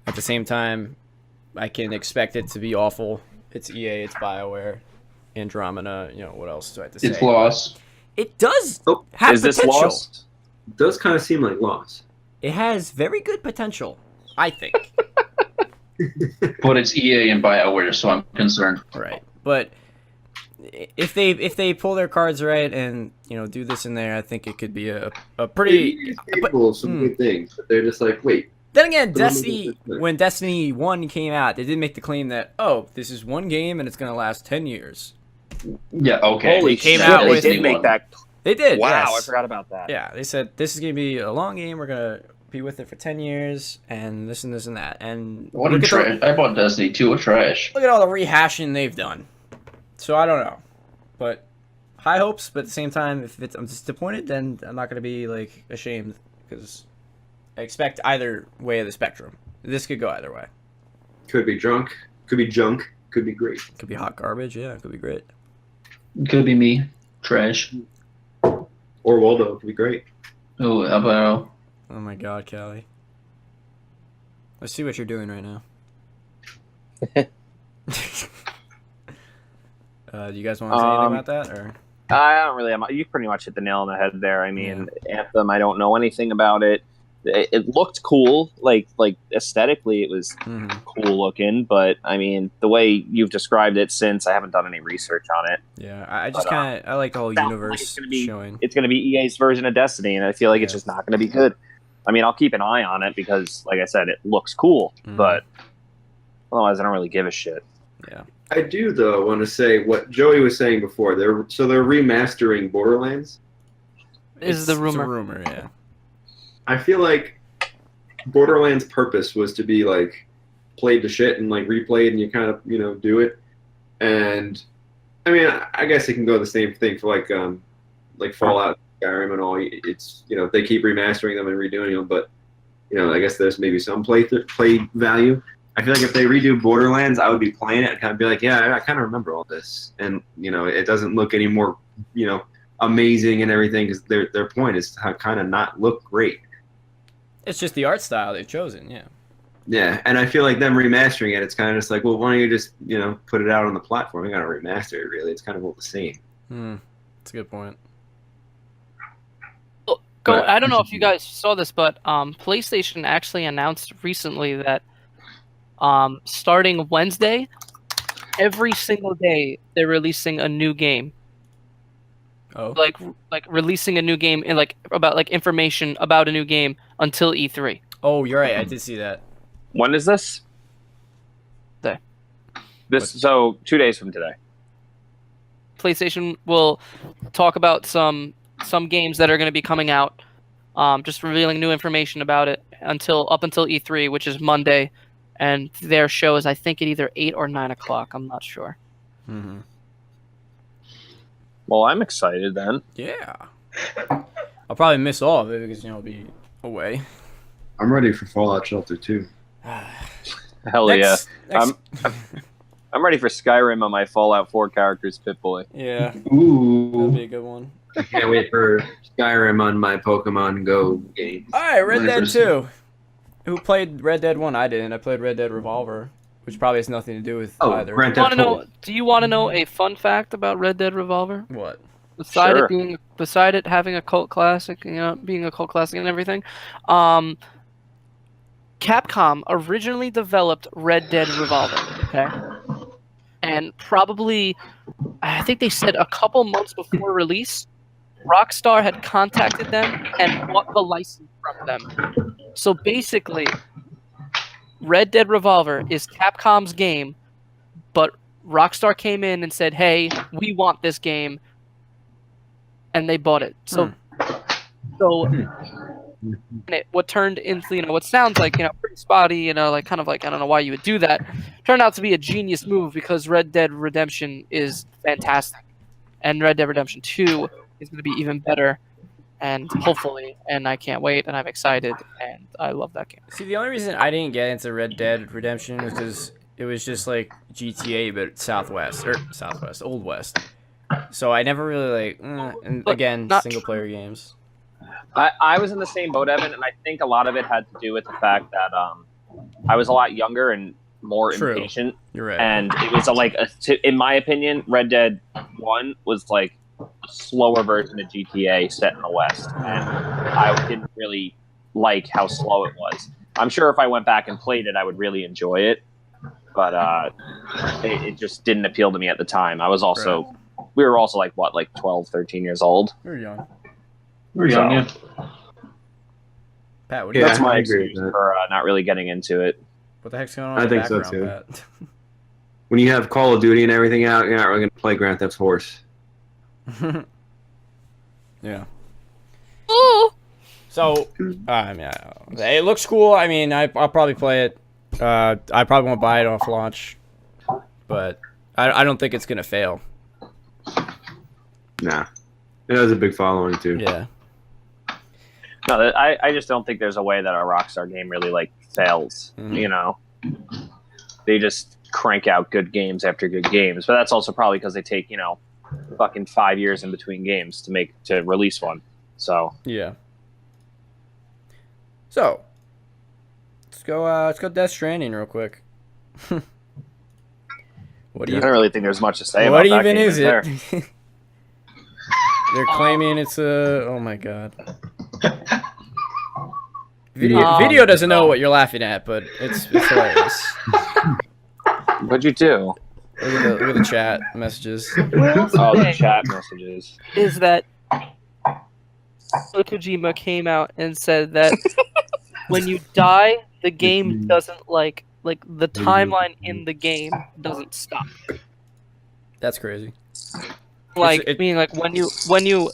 [SPEAKER 2] at the same time, I can expect it to be awful. It's EA, it's BioWare, Andromeda. What else do I have to say?
[SPEAKER 3] It's lost.
[SPEAKER 2] It does
[SPEAKER 1] Oh,
[SPEAKER 2] have
[SPEAKER 4] Is this
[SPEAKER 2] potential.
[SPEAKER 4] Lost?
[SPEAKER 1] It does kind of seem like loss.
[SPEAKER 2] It has very good potential, I think.
[SPEAKER 3] But it's EA and BioWare, so I'm concerned.
[SPEAKER 2] Right, but if they pull their cards right and do this in there, I think it could be a pretty.
[SPEAKER 1] It's capable of some good things, but they're just like, wait.
[SPEAKER 2] Then again,
[SPEAKER 1] But let me
[SPEAKER 2] Destiny,
[SPEAKER 1] get this
[SPEAKER 2] when Destiny 1 came out, they did make the claim that, this is one game and it's going to last 10 years.
[SPEAKER 3] Yeah, okay.
[SPEAKER 2] Holy came
[SPEAKER 3] shit,
[SPEAKER 2] out
[SPEAKER 3] they
[SPEAKER 2] with-
[SPEAKER 4] They
[SPEAKER 3] did
[SPEAKER 4] did make
[SPEAKER 3] one.
[SPEAKER 4] that.
[SPEAKER 2] They did,
[SPEAKER 4] Wow, I
[SPEAKER 2] yes.
[SPEAKER 4] forgot about that.
[SPEAKER 2] Yeah, they said, this is going to be a long game, we're going to be with it for 10 years, and this and this and that. And
[SPEAKER 3] What a
[SPEAKER 2] look at
[SPEAKER 3] trash. I bought Destiny 2, a trash.
[SPEAKER 2] look at all the rehashing they've done. So I don't know. But high hopes, but at the same time, if I'm disappointed, then I'm not going to be, ashamed, because I expect either way of the spectrum. This could go either way.
[SPEAKER 1] Could be drunk, could be junk, could be great.
[SPEAKER 2] Could be hot garbage, yeah, it could be great.
[SPEAKER 3] Could be me. Trash.
[SPEAKER 1] Or Waldo, could be great.
[SPEAKER 3] Oh, about
[SPEAKER 2] Oh my god, Callie. Let's see what you're doing right now. Do you guys want to say anything about that, or?
[SPEAKER 4] I don't really have. You pretty much hit the nail on the head there. I mean, Anthem. I don't know anything about it. It looked cool, like aesthetically, it was cool looking. But I mean, the way you've described it, since I haven't done any research on it.
[SPEAKER 2] Yeah, I just kind of I like the whole universe showing.
[SPEAKER 4] It's going to be EA's version of Destiny, and I feel like it's just not going to be good. I mean, I'll keep an eye on it because, like I said, it looks cool, but otherwise, I don't really give a shit.
[SPEAKER 2] Yeah.
[SPEAKER 1] I do though want to say what Joey was saying before. They're remastering Borderlands.
[SPEAKER 5] Is the rumor?
[SPEAKER 2] It's a rumor, yeah.
[SPEAKER 1] I feel like Borderlands' purpose was to be like played to shit and like replayed, and you kind of do it. And I mean, I guess it can go the same thing for like Fallout, Skyrim, and all. It's they keep remastering them and redoing them, but I guess there's maybe some play value. I feel like if they redo Borderlands, I would be playing it and kind of be like, yeah, I kind of remember all this, and it doesn't look any more amazing and everything because their point is to kind of not look great.
[SPEAKER 2] It's just the art style they've chosen, yeah.
[SPEAKER 1] Yeah, and I feel like them remastering it, it's kind of just like, well, why don't you just put it out on the platform? You got to remaster it, really. It's kind of all the same.
[SPEAKER 2] That's a good point.
[SPEAKER 5] I don't know if you guys saw this, but PlayStation actually announced recently that starting Wednesday, every single day they're releasing a new game.
[SPEAKER 2] Oh.
[SPEAKER 5] Like releasing a new game and about information about a new game until E3.
[SPEAKER 2] Oh, you're right. I did see that.
[SPEAKER 4] When is this? So 2 days from today.
[SPEAKER 5] PlayStation will talk about some games that are going to be coming out, just revealing new information about it up until E3, which is Monday, and their show is I think at either 8 or 9 o'clock. I'm not sure.
[SPEAKER 2] Mm-hmm.
[SPEAKER 4] Well, I'm excited then.
[SPEAKER 2] Yeah. I'll probably miss all of it because I'll be away.
[SPEAKER 1] I'm ready for Fallout Shelter 2.
[SPEAKER 4] Hell yeah. I'm ready for Skyrim on my Fallout 4 characters, Pip-Boy.
[SPEAKER 2] Yeah.
[SPEAKER 1] Ooh.
[SPEAKER 2] That'd be a good one.
[SPEAKER 1] I can't wait for Skyrim on my Pokemon Go game.
[SPEAKER 2] Alright, Red Dead 2. Who played Red Dead 1? I didn't. I played Red Dead Revolver, which probably has nothing to do with either.
[SPEAKER 1] Grand Theft Auto.
[SPEAKER 5] Do you want to know a fun fact about Red Dead Revolver?
[SPEAKER 2] What?
[SPEAKER 5] Beside it having a cult classic, being a cult classic and everything, Capcom originally developed Red Dead Revolver, okay? And probably, I think they said a couple months before release, Rockstar had contacted them and bought the license from them. So basically, Red Dead Revolver is Capcom's game, but Rockstar came in and said, hey, we want this game, and they bought it. So what turned into, what sounds like, pretty spotty, kind of like, I don't know why you would do that, turned out to be a genius move because Red Dead Redemption is fantastic. And Red Dead Redemption 2 is going to be even better, and hopefully, and I can't wait, and I'm excited, and I love that game.
[SPEAKER 2] See, the only reason I didn't get into Red Dead Redemption was because it was just like GTA, but Old West. So I never really and again, single-player games.
[SPEAKER 4] I was in the same boat, Evan, and I think a lot of it had to do with the fact that I was a lot younger and more impatient.
[SPEAKER 2] You're right.
[SPEAKER 4] And it was in my opinion, Red Dead 1 was like a slower version of GTA set in the West, and I didn't really like how slow it was. I'm sure if I went back and played it, I would really enjoy it, but it just didn't appeal to me at the time. I was also, we were also like 12, 13 years old.
[SPEAKER 2] We were young.
[SPEAKER 3] We're young, yeah.
[SPEAKER 2] Pat, what do you
[SPEAKER 4] That's
[SPEAKER 2] think?
[SPEAKER 4] my excuse for not really getting into it.
[SPEAKER 2] What the heck's going on?
[SPEAKER 1] I
[SPEAKER 2] in the
[SPEAKER 1] think so,
[SPEAKER 2] background,
[SPEAKER 1] too.
[SPEAKER 2] Pat?
[SPEAKER 1] When you have Call of Duty and everything out, you're not really going to play Grand Theft Horse.
[SPEAKER 2] Yeah.
[SPEAKER 5] Ooh.
[SPEAKER 2] So, it looks cool. I mean, I'll probably play it. I probably won't buy it off launch, but I don't think it's gonna fail.
[SPEAKER 1] Nah, it has a big following too.
[SPEAKER 2] Yeah.
[SPEAKER 4] No, I just don't think there's a way that a Rockstar game really fails. They just crank out good games after good games, but that's also probably because they take fucking 5 years in between games to release one. So
[SPEAKER 2] yeah. So let's go Death Stranding real quick.
[SPEAKER 4] I don't really think there's much to say
[SPEAKER 2] what
[SPEAKER 4] about that
[SPEAKER 2] even
[SPEAKER 4] game,
[SPEAKER 2] is it? They're claiming it's a. Oh my god. Video doesn't know what you're laughing at, but it's hilarious.
[SPEAKER 4] What'd you do?
[SPEAKER 2] Look at the chat messages.
[SPEAKER 4] Oh, the chat messages.
[SPEAKER 5] Is that Kojima came out and said that when you die, the game doesn't like the timeline in the game doesn't stop.
[SPEAKER 2] That's crazy.
[SPEAKER 5] Like meaning like when you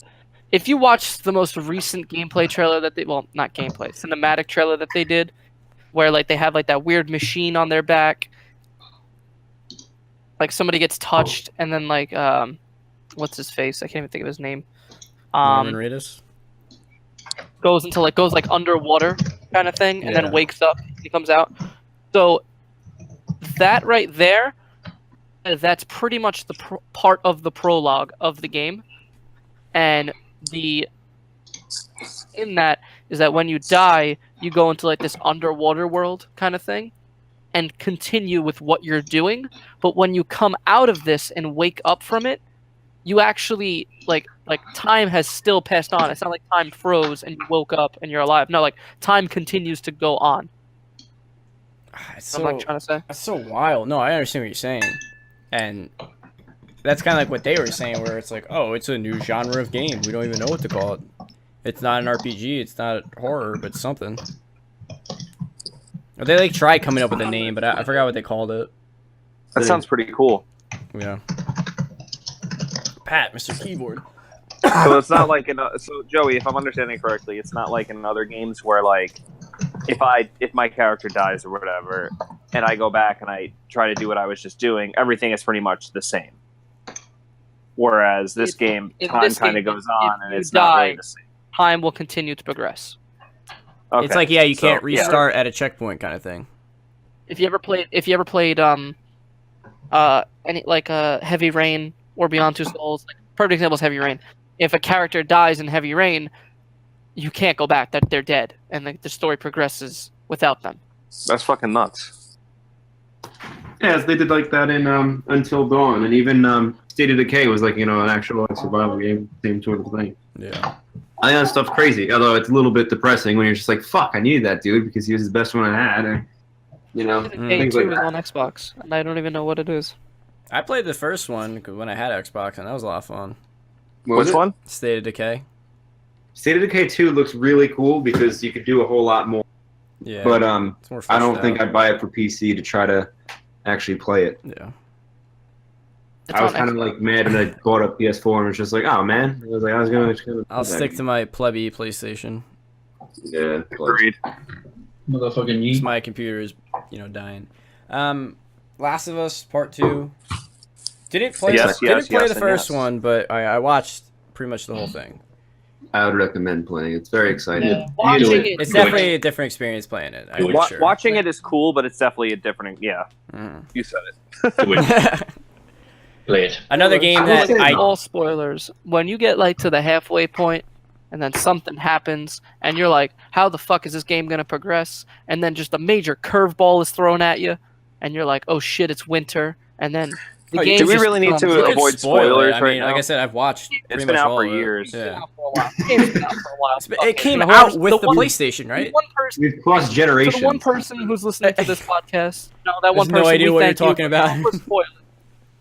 [SPEAKER 5] if you watch the most recent gameplay trailer that they not gameplay cinematic trailer that they did, where like they have like that weird machine on their back, like somebody gets touched and then like what's his face? I can't even think of his name.
[SPEAKER 2] Norman Reedus
[SPEAKER 5] goes like underwater kind of thing, and then wakes up. He comes out. So that right there, that's pretty much the part of the prologue of the game, and in that is that when you die, you go into like this underwater world kind of thing, and continue with what you're doing. But when you come out of this and wake up from it, you actually like time has still passed on. It's not like time froze and you woke up and you're alive. No, like time continues to go on.
[SPEAKER 2] It's
[SPEAKER 5] I'm like trying to say.
[SPEAKER 2] That's so wild. No, I understand what you're saying, and that's kind of like what they were saying, where it's like, oh, it's a new genre of game. We don't even know what to call it. It's not an RPG. It's not horror, but something. They like tried coming up with a name, but I forgot what they called it.
[SPEAKER 4] That sounds pretty cool.
[SPEAKER 2] Yeah. Pat, Mr. Keyboard.
[SPEAKER 4] So it's not like so Joey, if I'm understanding correctly, it's not like in other games where like if my character dies or whatever, and I go back and I try to do what I was just doing, everything is pretty much the same. Whereas this game, time kind of goes on, and it's not really the same.
[SPEAKER 5] Time will continue to progress.
[SPEAKER 2] Okay. It's like you can't restart at a checkpoint kind of thing.
[SPEAKER 5] If you ever played any like Heavy Rain or Beyond Two Souls, like perfect example is Heavy Rain. If a character dies in Heavy Rain, you can't go back. That they're dead, and the story progresses without them.
[SPEAKER 4] That's fucking nuts.
[SPEAKER 1] Yes, they did like that in Until Dawn, and even State of Decay was like an actual survival game, same sort of thing.
[SPEAKER 2] Yeah.
[SPEAKER 1] I think that stuff's crazy, although it's a little bit depressing when you're just like, fuck, I needed that dude because he was the best one I had. And, things like
[SPEAKER 5] was
[SPEAKER 1] that.
[SPEAKER 5] on Xbox, and I don't even know what it is.
[SPEAKER 2] I played the first one when I had Xbox, and that was a lot of fun.
[SPEAKER 1] Which
[SPEAKER 4] one?
[SPEAKER 2] State of Decay.
[SPEAKER 1] State of Decay 2 looks really cool because you could do a whole lot more.
[SPEAKER 2] Yeah.
[SPEAKER 1] But
[SPEAKER 2] it's more
[SPEAKER 1] I don't think I'd buy it for PC to try to actually play it.
[SPEAKER 2] Yeah.
[SPEAKER 5] It's
[SPEAKER 1] I was
[SPEAKER 5] on
[SPEAKER 1] kind of
[SPEAKER 5] Xbox.
[SPEAKER 1] like mad when I bought a PS4 and was just like, oh man. I was like, I was gonna
[SPEAKER 2] I'll stick to my plebby PlayStation.
[SPEAKER 1] Yeah.
[SPEAKER 4] Agreed.
[SPEAKER 3] Motherfucking
[SPEAKER 2] Because
[SPEAKER 3] yeet.
[SPEAKER 2] my computer is, dying. Last of Us Part 2. Didn't play the first one, but I watched pretty much the whole thing.
[SPEAKER 1] I would recommend playing. It's very exciting.
[SPEAKER 3] Yeah.
[SPEAKER 5] Watching it,
[SPEAKER 2] It's definitely a different experience playing it. Sure.
[SPEAKER 4] Watching it is cool, but it's definitely a different. Yeah, you said it.
[SPEAKER 3] Do it. Play it.
[SPEAKER 2] Another game that
[SPEAKER 5] all spoilers. When you get like to the halfway point, and then something happens, and you're like, "How the fuck is this game gonna progress?" And then just a major curveball is thrown at you, and you're like, "Oh shit, it's winter." And then the game.
[SPEAKER 4] Do we really need to avoid spoilers right now?
[SPEAKER 2] Like I said, I've watched.
[SPEAKER 4] It's been out for years.
[SPEAKER 5] It's been
[SPEAKER 2] Yeah.
[SPEAKER 5] out for a while. It's been out for a while.
[SPEAKER 2] It came
[SPEAKER 5] So
[SPEAKER 2] out with the
[SPEAKER 5] one-
[SPEAKER 2] PlayStation, right?
[SPEAKER 5] One person,
[SPEAKER 1] We've crossed
[SPEAKER 5] so
[SPEAKER 1] generations.
[SPEAKER 5] the one person who's listening to this podcast, no, that one
[SPEAKER 2] There's no
[SPEAKER 5] person.
[SPEAKER 2] idea
[SPEAKER 5] we
[SPEAKER 2] what you're
[SPEAKER 5] thank you.
[SPEAKER 2] talking about.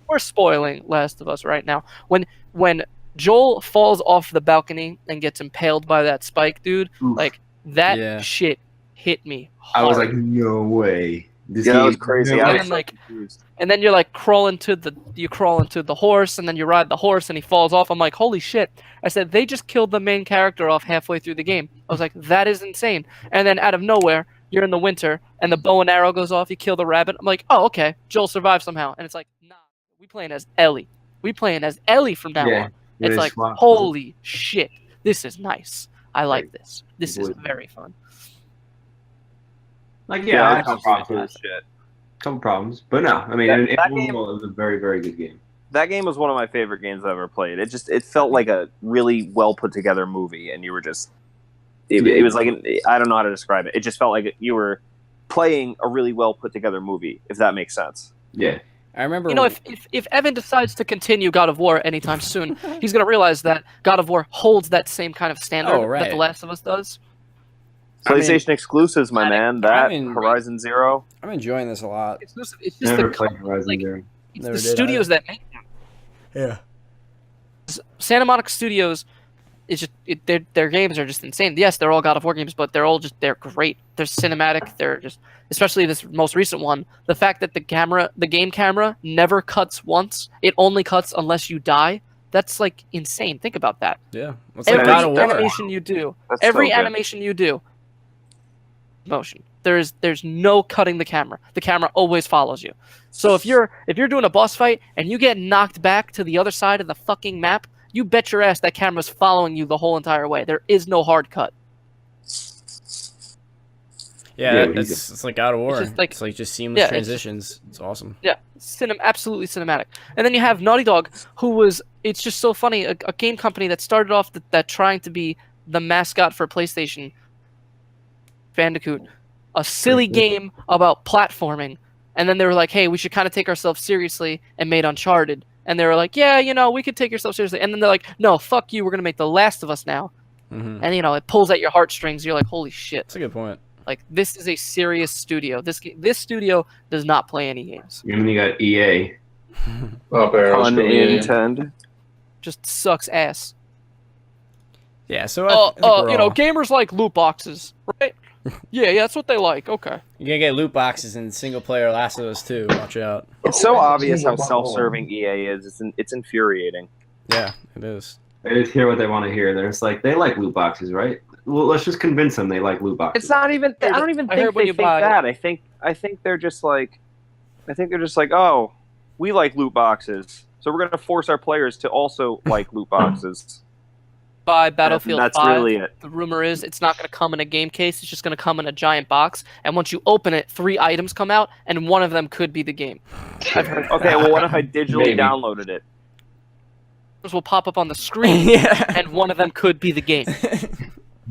[SPEAKER 5] We're spoiling Last of Us right now. When Joel falls off the balcony and gets impaled by that spike, dude,
[SPEAKER 1] Oof.
[SPEAKER 5] like that
[SPEAKER 2] Yeah.
[SPEAKER 5] shit hit me hard.
[SPEAKER 1] I was like, no way. This
[SPEAKER 4] Yeah, that was
[SPEAKER 1] game-
[SPEAKER 4] crazy.
[SPEAKER 1] No
[SPEAKER 4] I
[SPEAKER 1] way.
[SPEAKER 4] was so confused.
[SPEAKER 5] and then you're like crawl into the horse, and then you ride the horse, and he falls off. I'm like, holy shit! I said they just killed the main character off halfway through the game. I was like, that is insane. And then out of nowhere, you're in the winter, and the bow and arrow goes off. You kill the rabbit. I'm like, oh okay, Joel survived somehow. And it's like, nah, we playing as Ellie. We playing as Ellie from now
[SPEAKER 1] Yeah,
[SPEAKER 5] on. It's like,
[SPEAKER 1] swap.
[SPEAKER 5] holy shit, this is nice. I like this. This is very fun.
[SPEAKER 1] Like,
[SPEAKER 4] Yeah,
[SPEAKER 1] I
[SPEAKER 4] I
[SPEAKER 1] had
[SPEAKER 4] was
[SPEAKER 1] problems
[SPEAKER 4] cool
[SPEAKER 1] with
[SPEAKER 4] as shit.
[SPEAKER 1] couple problems, but no, I mean,
[SPEAKER 4] That
[SPEAKER 1] it
[SPEAKER 4] game-
[SPEAKER 1] was a very, very good game.
[SPEAKER 4] That game was one of my favorite games I've ever played. It felt like a really well put together movie, and you were just. It was like I don't know how to describe it. It just felt like you were playing a really well put together movie, if that makes sense.
[SPEAKER 1] Yeah,
[SPEAKER 2] I remember.
[SPEAKER 5] You know, if Evan decides to continue God of War anytime soon, he's gonna realize that God of War holds that same kind of standard
[SPEAKER 2] Oh, right.
[SPEAKER 5] that The Last of Us does.
[SPEAKER 4] PlayStation exclusives, my man. That
[SPEAKER 2] mean-
[SPEAKER 4] Horizon Zero.
[SPEAKER 2] I'm enjoying this a lot.
[SPEAKER 5] It's just the
[SPEAKER 1] Never played
[SPEAKER 5] company,
[SPEAKER 1] Horizon
[SPEAKER 5] like,
[SPEAKER 1] Zero.
[SPEAKER 5] it's
[SPEAKER 2] Never
[SPEAKER 5] the
[SPEAKER 2] did
[SPEAKER 5] studios that make them.
[SPEAKER 2] Yeah.
[SPEAKER 5] Santa Monica Studios is just their games are just insane. Yes, they're all God of War games, but they're great. They're cinematic. They're just, especially this most recent one, the fact that the game camera never cuts once. It only cuts unless you die. That's like insane. Think about that.
[SPEAKER 2] Yeah. It's like
[SPEAKER 5] Every
[SPEAKER 2] God of War.
[SPEAKER 5] animation you do,
[SPEAKER 4] That's
[SPEAKER 5] every
[SPEAKER 4] so good.
[SPEAKER 5] animation you do, motion. There's no cutting the camera. The camera always follows you. So if you're doing a boss fight and you get knocked back to the other side of the fucking map, you bet your ass that camera's following you the whole entire way. There is no hard cut.
[SPEAKER 2] Yeah,
[SPEAKER 1] Yeah,
[SPEAKER 2] it's like God of War.
[SPEAKER 5] It's like-
[SPEAKER 2] just seamless
[SPEAKER 5] Yeah, it's
[SPEAKER 2] transitions. It's awesome.
[SPEAKER 5] Yeah, absolutely cinematic. And then you have Naughty Dog, who was, it's just so funny, a game company that started off that trying to be the mascot for PlayStation, Bandicoot, a silly game about platforming, and then they were like, hey, we should kind of take ourselves seriously, and made Uncharted. And they were like, yeah, we could take yourself seriously. And then they're like, no, fuck you, we're going to make The Last of Us now.
[SPEAKER 2] Mm-hmm.
[SPEAKER 5] And, it pulls at your heartstrings. You're like, holy shit.
[SPEAKER 2] That's a good point.
[SPEAKER 5] Like, this is a serious studio. This studio does not play any games.
[SPEAKER 1] And then you got EA.
[SPEAKER 3] Up arrows
[SPEAKER 4] Pun
[SPEAKER 3] for me.
[SPEAKER 4] intended.
[SPEAKER 5] Just sucks ass.
[SPEAKER 2] Yeah, so I think we're all-
[SPEAKER 5] gamers like loot boxes, right? yeah, that's what they like. Okay.
[SPEAKER 2] you're gonna get loot boxes in single player Last of Us 2. Watch out.
[SPEAKER 4] It's so obvious how self-serving EA is. It's infuriating.
[SPEAKER 2] Yeah, it is.
[SPEAKER 1] They just hear what they want to hear. They're just like, they like loot boxes, right? Well, let's just convince them they like loot boxes.
[SPEAKER 4] It's not even. I don't even
[SPEAKER 5] I
[SPEAKER 4] think
[SPEAKER 5] heard when
[SPEAKER 4] they
[SPEAKER 5] you
[SPEAKER 4] think
[SPEAKER 5] buy-
[SPEAKER 4] that. I think they're just like. I think they're just like, oh, we like loot boxes, so we're gonna force our players to also like loot boxes.
[SPEAKER 5] Buy Battlefield
[SPEAKER 4] That's
[SPEAKER 5] 5.
[SPEAKER 4] really it.
[SPEAKER 5] The rumor is it's not going to come in a game case. It's just going to come in a giant box. And once you open it, 3 items come out, and one of them could be the game. I've heard.
[SPEAKER 4] Okay, well, what if I digitally
[SPEAKER 3] Maybe.
[SPEAKER 4] downloaded it?
[SPEAKER 5] Those will pop up on the screen,
[SPEAKER 2] yeah.
[SPEAKER 5] and one of them could be the game.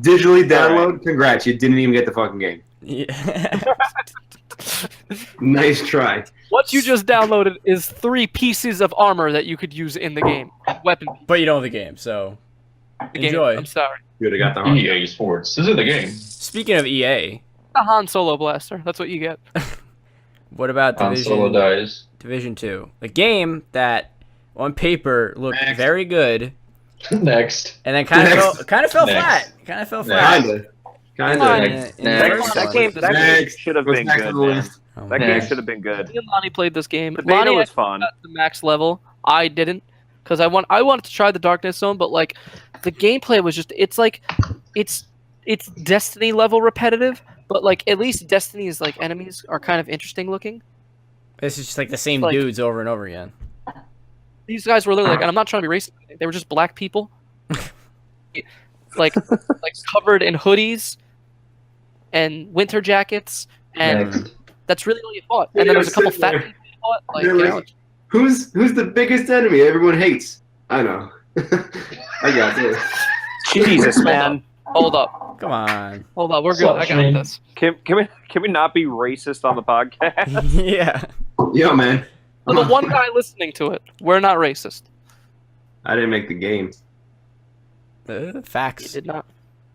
[SPEAKER 1] Digitally download? Congrats, you didn't even get the fucking game.
[SPEAKER 2] yeah.
[SPEAKER 1] Nice try.
[SPEAKER 5] What you just downloaded is 3 pieces of armor that you could use in the game. Weapon.
[SPEAKER 2] But you don't have the game, so
[SPEAKER 5] The game.
[SPEAKER 2] enjoy.
[SPEAKER 5] I'm sorry.
[SPEAKER 1] Good, I got the heart.
[SPEAKER 3] EA Sports. This is the game.
[SPEAKER 2] Speaking of EA,
[SPEAKER 5] The Han Solo blaster. That's what you get.
[SPEAKER 2] what about
[SPEAKER 3] Han Solo dies.
[SPEAKER 2] Division 2? A game that on paper looked
[SPEAKER 3] Next.
[SPEAKER 2] very good
[SPEAKER 3] Next.
[SPEAKER 2] and then kind
[SPEAKER 1] Next.
[SPEAKER 2] of fell
[SPEAKER 3] Next.
[SPEAKER 2] flat. Kind of fell flat.
[SPEAKER 1] Kinda.
[SPEAKER 5] Fine.
[SPEAKER 1] Kinda.
[SPEAKER 3] Next.
[SPEAKER 2] In the
[SPEAKER 3] Next.
[SPEAKER 2] first
[SPEAKER 4] That
[SPEAKER 2] one.
[SPEAKER 4] game
[SPEAKER 1] Next.
[SPEAKER 4] should have
[SPEAKER 1] Goes
[SPEAKER 4] been
[SPEAKER 1] back to
[SPEAKER 4] good.
[SPEAKER 1] the
[SPEAKER 4] Man.
[SPEAKER 1] list.
[SPEAKER 2] Oh,
[SPEAKER 4] That
[SPEAKER 2] man.
[SPEAKER 4] game
[SPEAKER 3] Next.
[SPEAKER 4] should have been good.
[SPEAKER 5] Me and Lonnie played this game.
[SPEAKER 4] The beta
[SPEAKER 5] Lonnie
[SPEAKER 4] was
[SPEAKER 5] actually
[SPEAKER 4] fun.
[SPEAKER 5] got the max level. I didn't, because I wanted to try the Darkness Zone, but like the gameplay was just it's Destiny level repetitive, but like at least Destiny's like enemies are kind of interesting looking.
[SPEAKER 2] This is just like the same
[SPEAKER 5] Like-
[SPEAKER 2] dudes over and over again.
[SPEAKER 5] These guys were literally like, and I'm not trying to be racist, they were just black people, like covered in hoodies and winter jackets, and
[SPEAKER 3] Next.
[SPEAKER 5] that's really all you fought. And then there's a couple
[SPEAKER 1] Sitting
[SPEAKER 5] fat
[SPEAKER 1] there.
[SPEAKER 5] people you fought. Like,
[SPEAKER 1] Really? Who's the biggest enemy everyone hates? I know. I got this.
[SPEAKER 4] Jesus, man.
[SPEAKER 5] hold up,
[SPEAKER 2] Come on.
[SPEAKER 5] we're good. I got
[SPEAKER 3] Shane.
[SPEAKER 5] this.
[SPEAKER 4] Can we not be racist on the podcast?
[SPEAKER 2] yeah.
[SPEAKER 1] Yo, man.
[SPEAKER 5] For the one guy listening to it, we're not racist.
[SPEAKER 1] I didn't make the game.
[SPEAKER 5] You
[SPEAKER 2] Facts.
[SPEAKER 5] did not.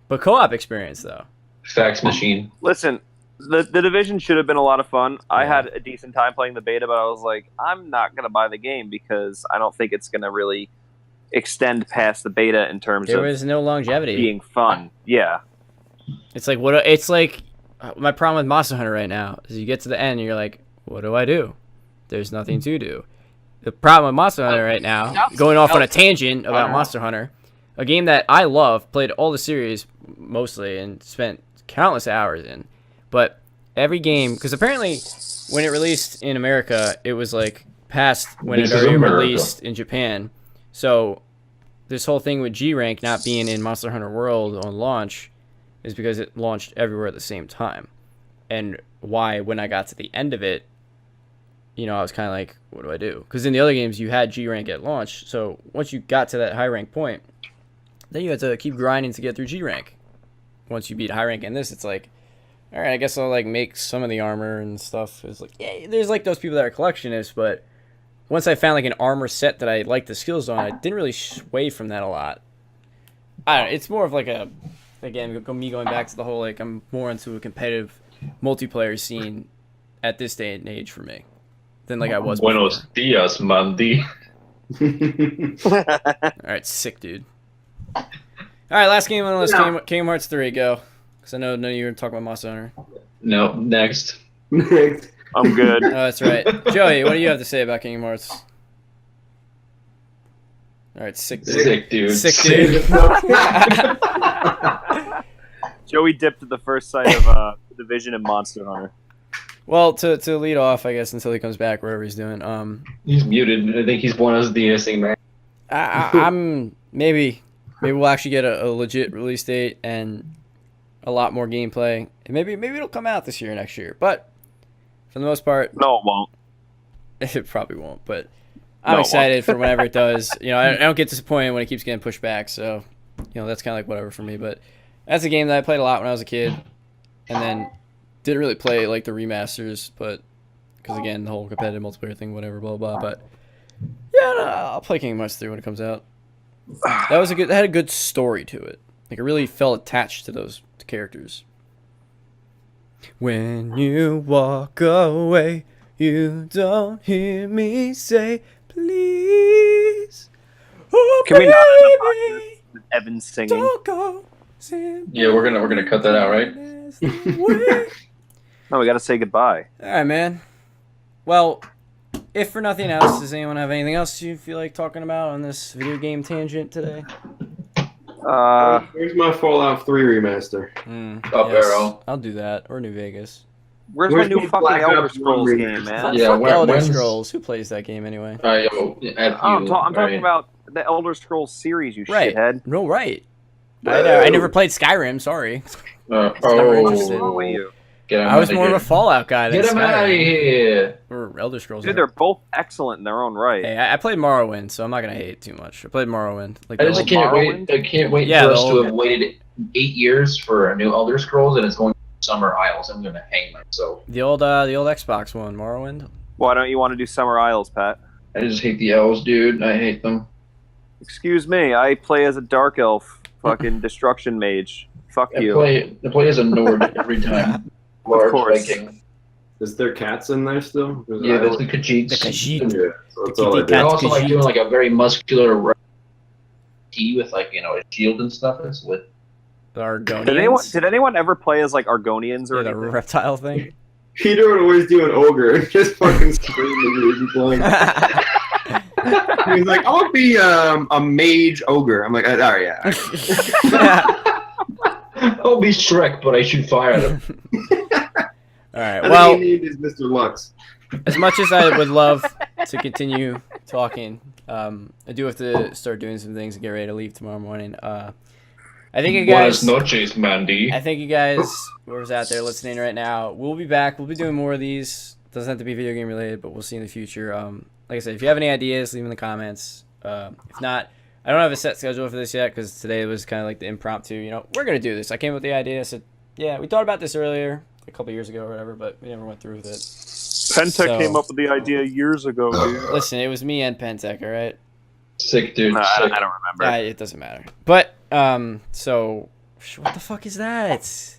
[SPEAKER 2] But co-op experience though.
[SPEAKER 3] Fax machine.
[SPEAKER 4] Listen, the division should have been a lot of fun. I
[SPEAKER 2] Yeah.
[SPEAKER 4] had a decent time playing the beta, but I was like, I'm not gonna buy the game because I don't think it's gonna really extend past the beta in terms
[SPEAKER 2] There
[SPEAKER 4] of
[SPEAKER 2] was no longevity.
[SPEAKER 4] being fun. Yeah.
[SPEAKER 2] It's like what? It's like my problem with Monster Hunter right now is you get to the end and you're like, what do I do? There's nothing to do. The problem with Monster Hunter right now, going off on a tangent about Monster Hunter, a game that I love, played all the series mostly and spent countless hours in, but every game, because apparently when it released in America, it was like past when
[SPEAKER 3] This
[SPEAKER 2] it
[SPEAKER 3] is
[SPEAKER 2] already
[SPEAKER 3] America.
[SPEAKER 2] released in Japan. So this whole thing with G rank not being in Monster Hunter World on launch is because it launched everywhere at the same time. And why, when I got to the end of it, I was kind of like, what do I do? Because in the other games, you had G rank at launch. So once you got to that high rank point, then you had to keep grinding to get through G rank. Once you beat high rank in this, it's like, all right, I guess I'll like make some of the armor and stuff. It's like, yeah, there's like those people that are collectionists, but once I found like an armor set that I liked the skills on, I didn't really sway from that a lot. I don't know, it's more of like a, again, me going back to the whole, like, I'm more into a competitive multiplayer scene at this day and age for me than like I was before.
[SPEAKER 7] Buenos dias, Mandy.
[SPEAKER 2] Alright, sick, dude. Alright, last game on the list, Kingdom Hearts 3, go. Because I know none of you are talking about Monster Hunter.
[SPEAKER 3] No, next.
[SPEAKER 4] I'm good.
[SPEAKER 2] Oh, that's right. Joey, what do you have to say about Kingdom Hearts? Alright, sick, dude.
[SPEAKER 3] Sick, dude.
[SPEAKER 2] Sick, dude.
[SPEAKER 4] Joey dipped at the first sight of Division and Monster Hunter.
[SPEAKER 2] Well, to lead off, I guess, until he comes back, wherever he's doing.
[SPEAKER 3] He's muted. I think he's one of the innocent man.
[SPEAKER 2] I'm maybe we'll actually get a legit release date and a lot more gameplay. And maybe it'll come out this year or next year. But for the most part,
[SPEAKER 4] No, it won't.
[SPEAKER 2] it probably won't. But I'm excited for whenever it does. You know, I don't get disappointed when it keeps getting pushed back. So, you know, that's kind of like whatever for me. But that's a game that I played a lot when I was a kid, and then didn't really play like the remasters, but because again, the whole competitive multiplayer thing, whatever, blah blah. But yeah, no, I'll play Kingdom Hearts 3 when it comes out. That had a good story to it. Like, I really felt attached to those characters. When you walk away, you don't hear me say, please. Oh,
[SPEAKER 4] Can we not have the
[SPEAKER 2] baby,
[SPEAKER 4] podcast with Evan singing?
[SPEAKER 2] don't go.
[SPEAKER 3] Yeah, we're gonna cut that out, right?
[SPEAKER 4] No, we got to say goodbye.
[SPEAKER 2] All right, man. Well, if for nothing else, does anyone have anything else you feel like talking about on this video game tangent today?
[SPEAKER 1] Where's my Fallout 3 remaster?
[SPEAKER 3] Up arrow.
[SPEAKER 2] I'll do that. Or New Vegas.
[SPEAKER 4] Where's
[SPEAKER 1] Where's
[SPEAKER 4] my new
[SPEAKER 1] the
[SPEAKER 4] fucking
[SPEAKER 1] Black
[SPEAKER 4] Elder
[SPEAKER 1] Ops
[SPEAKER 4] Scrolls
[SPEAKER 1] 1
[SPEAKER 4] game, man?
[SPEAKER 3] Yeah,
[SPEAKER 2] Fuck Elder
[SPEAKER 3] when's-
[SPEAKER 2] Scrolls. Who plays that game anyway?
[SPEAKER 4] I'm talking about the Elder Scrolls series, you
[SPEAKER 2] Right.
[SPEAKER 4] shithead.
[SPEAKER 2] No, right. I never played Skyrim. Sorry. never interested.
[SPEAKER 4] What's wrong with you?
[SPEAKER 3] Get him
[SPEAKER 2] I was
[SPEAKER 3] outta
[SPEAKER 2] more of
[SPEAKER 3] here.
[SPEAKER 2] a Fallout guy than
[SPEAKER 3] Get him out of
[SPEAKER 2] Skyrim.
[SPEAKER 3] here.
[SPEAKER 2] Or Elder Scrolls.
[SPEAKER 4] Dude, they're both excellent in their own right.
[SPEAKER 2] Hey, I played Morrowind, so I'm not gonna hate too much. I played Morrowind. Like
[SPEAKER 3] I
[SPEAKER 2] the
[SPEAKER 3] just
[SPEAKER 2] old-
[SPEAKER 3] can't
[SPEAKER 4] Morrowind?
[SPEAKER 3] wait. I can't wait
[SPEAKER 2] Yeah,
[SPEAKER 3] for
[SPEAKER 2] the
[SPEAKER 3] us to
[SPEAKER 2] old-
[SPEAKER 3] have waited 8 years for a new Elder Scrolls, and it's going to Summer Isles. I'm gonna hang myself.
[SPEAKER 2] the old Xbox one, Morrowind.
[SPEAKER 4] Why don't you want to do Summer Isles, Pat?
[SPEAKER 3] I just hate the elves, dude. I hate them.
[SPEAKER 4] Excuse me, I play as a dark elf, fucking destruction mage. Fuck
[SPEAKER 3] I
[SPEAKER 4] you.
[SPEAKER 3] play as a Nord every time. Large
[SPEAKER 4] course.
[SPEAKER 3] Viking.
[SPEAKER 1] Is there cats in there still?
[SPEAKER 3] Yeah, that's the Khajiits.
[SPEAKER 2] The Khajiit.
[SPEAKER 1] Yeah, so that's all I
[SPEAKER 3] I
[SPEAKER 1] do.
[SPEAKER 3] also like doing like a very muscular key with like a shield and stuff. It's lit.
[SPEAKER 2] The Argonians.
[SPEAKER 4] Did anyone ever play as like Argonians or
[SPEAKER 2] Yeah, the
[SPEAKER 4] anything?
[SPEAKER 2] reptile thing.
[SPEAKER 1] Peter would always do an ogre, just fucking scream when he was playing. He was like, "I want to be a mage ogre." I'm like, "All right, yeah."
[SPEAKER 3] I'll be Shrek, but I shoot fire at him.
[SPEAKER 2] All right.
[SPEAKER 1] I
[SPEAKER 2] Well,
[SPEAKER 1] think he named is Mr. Lux.
[SPEAKER 2] as much as I would love to continue talking, I do have to start doing some things and get ready to leave tomorrow morning. I think you guys.
[SPEAKER 7] Buenas noches, Mandy.
[SPEAKER 2] I think you guys, whoever's out there listening right now, we'll be back. We'll be doing more of these. Doesn't have to be video game related, but we'll see in the future. Like I said, if you have any ideas, leave them in the comments. If not, I don't have a set schedule for this yet because today was kind of like the impromptu. You know, we're gonna do this. I came up with the idea. I said, yeah, we thought about this earlier, a couple years ago or whatever, but we never went through with it.
[SPEAKER 4] Penta
[SPEAKER 2] So-
[SPEAKER 4] came up with the idea years ago, dude.
[SPEAKER 2] Listen, it was me and Pentec, all right?
[SPEAKER 3] Sick, dude.
[SPEAKER 4] Nah,
[SPEAKER 3] Sick.
[SPEAKER 4] I don't remember.
[SPEAKER 2] It doesn't matter. But so what the fuck is that?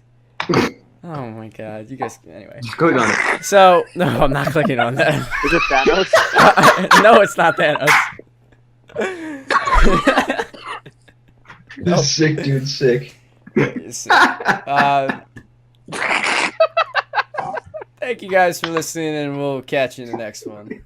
[SPEAKER 2] Oh my god, you guys. Anyway,
[SPEAKER 1] Just click on it.
[SPEAKER 2] so no, I'm not clicking on that.
[SPEAKER 4] Is it Thanos?
[SPEAKER 2] No, it's not Thanos.
[SPEAKER 3] Sick, dude. Sick.
[SPEAKER 2] Thank you guys for listening, and we'll catch you in the next one.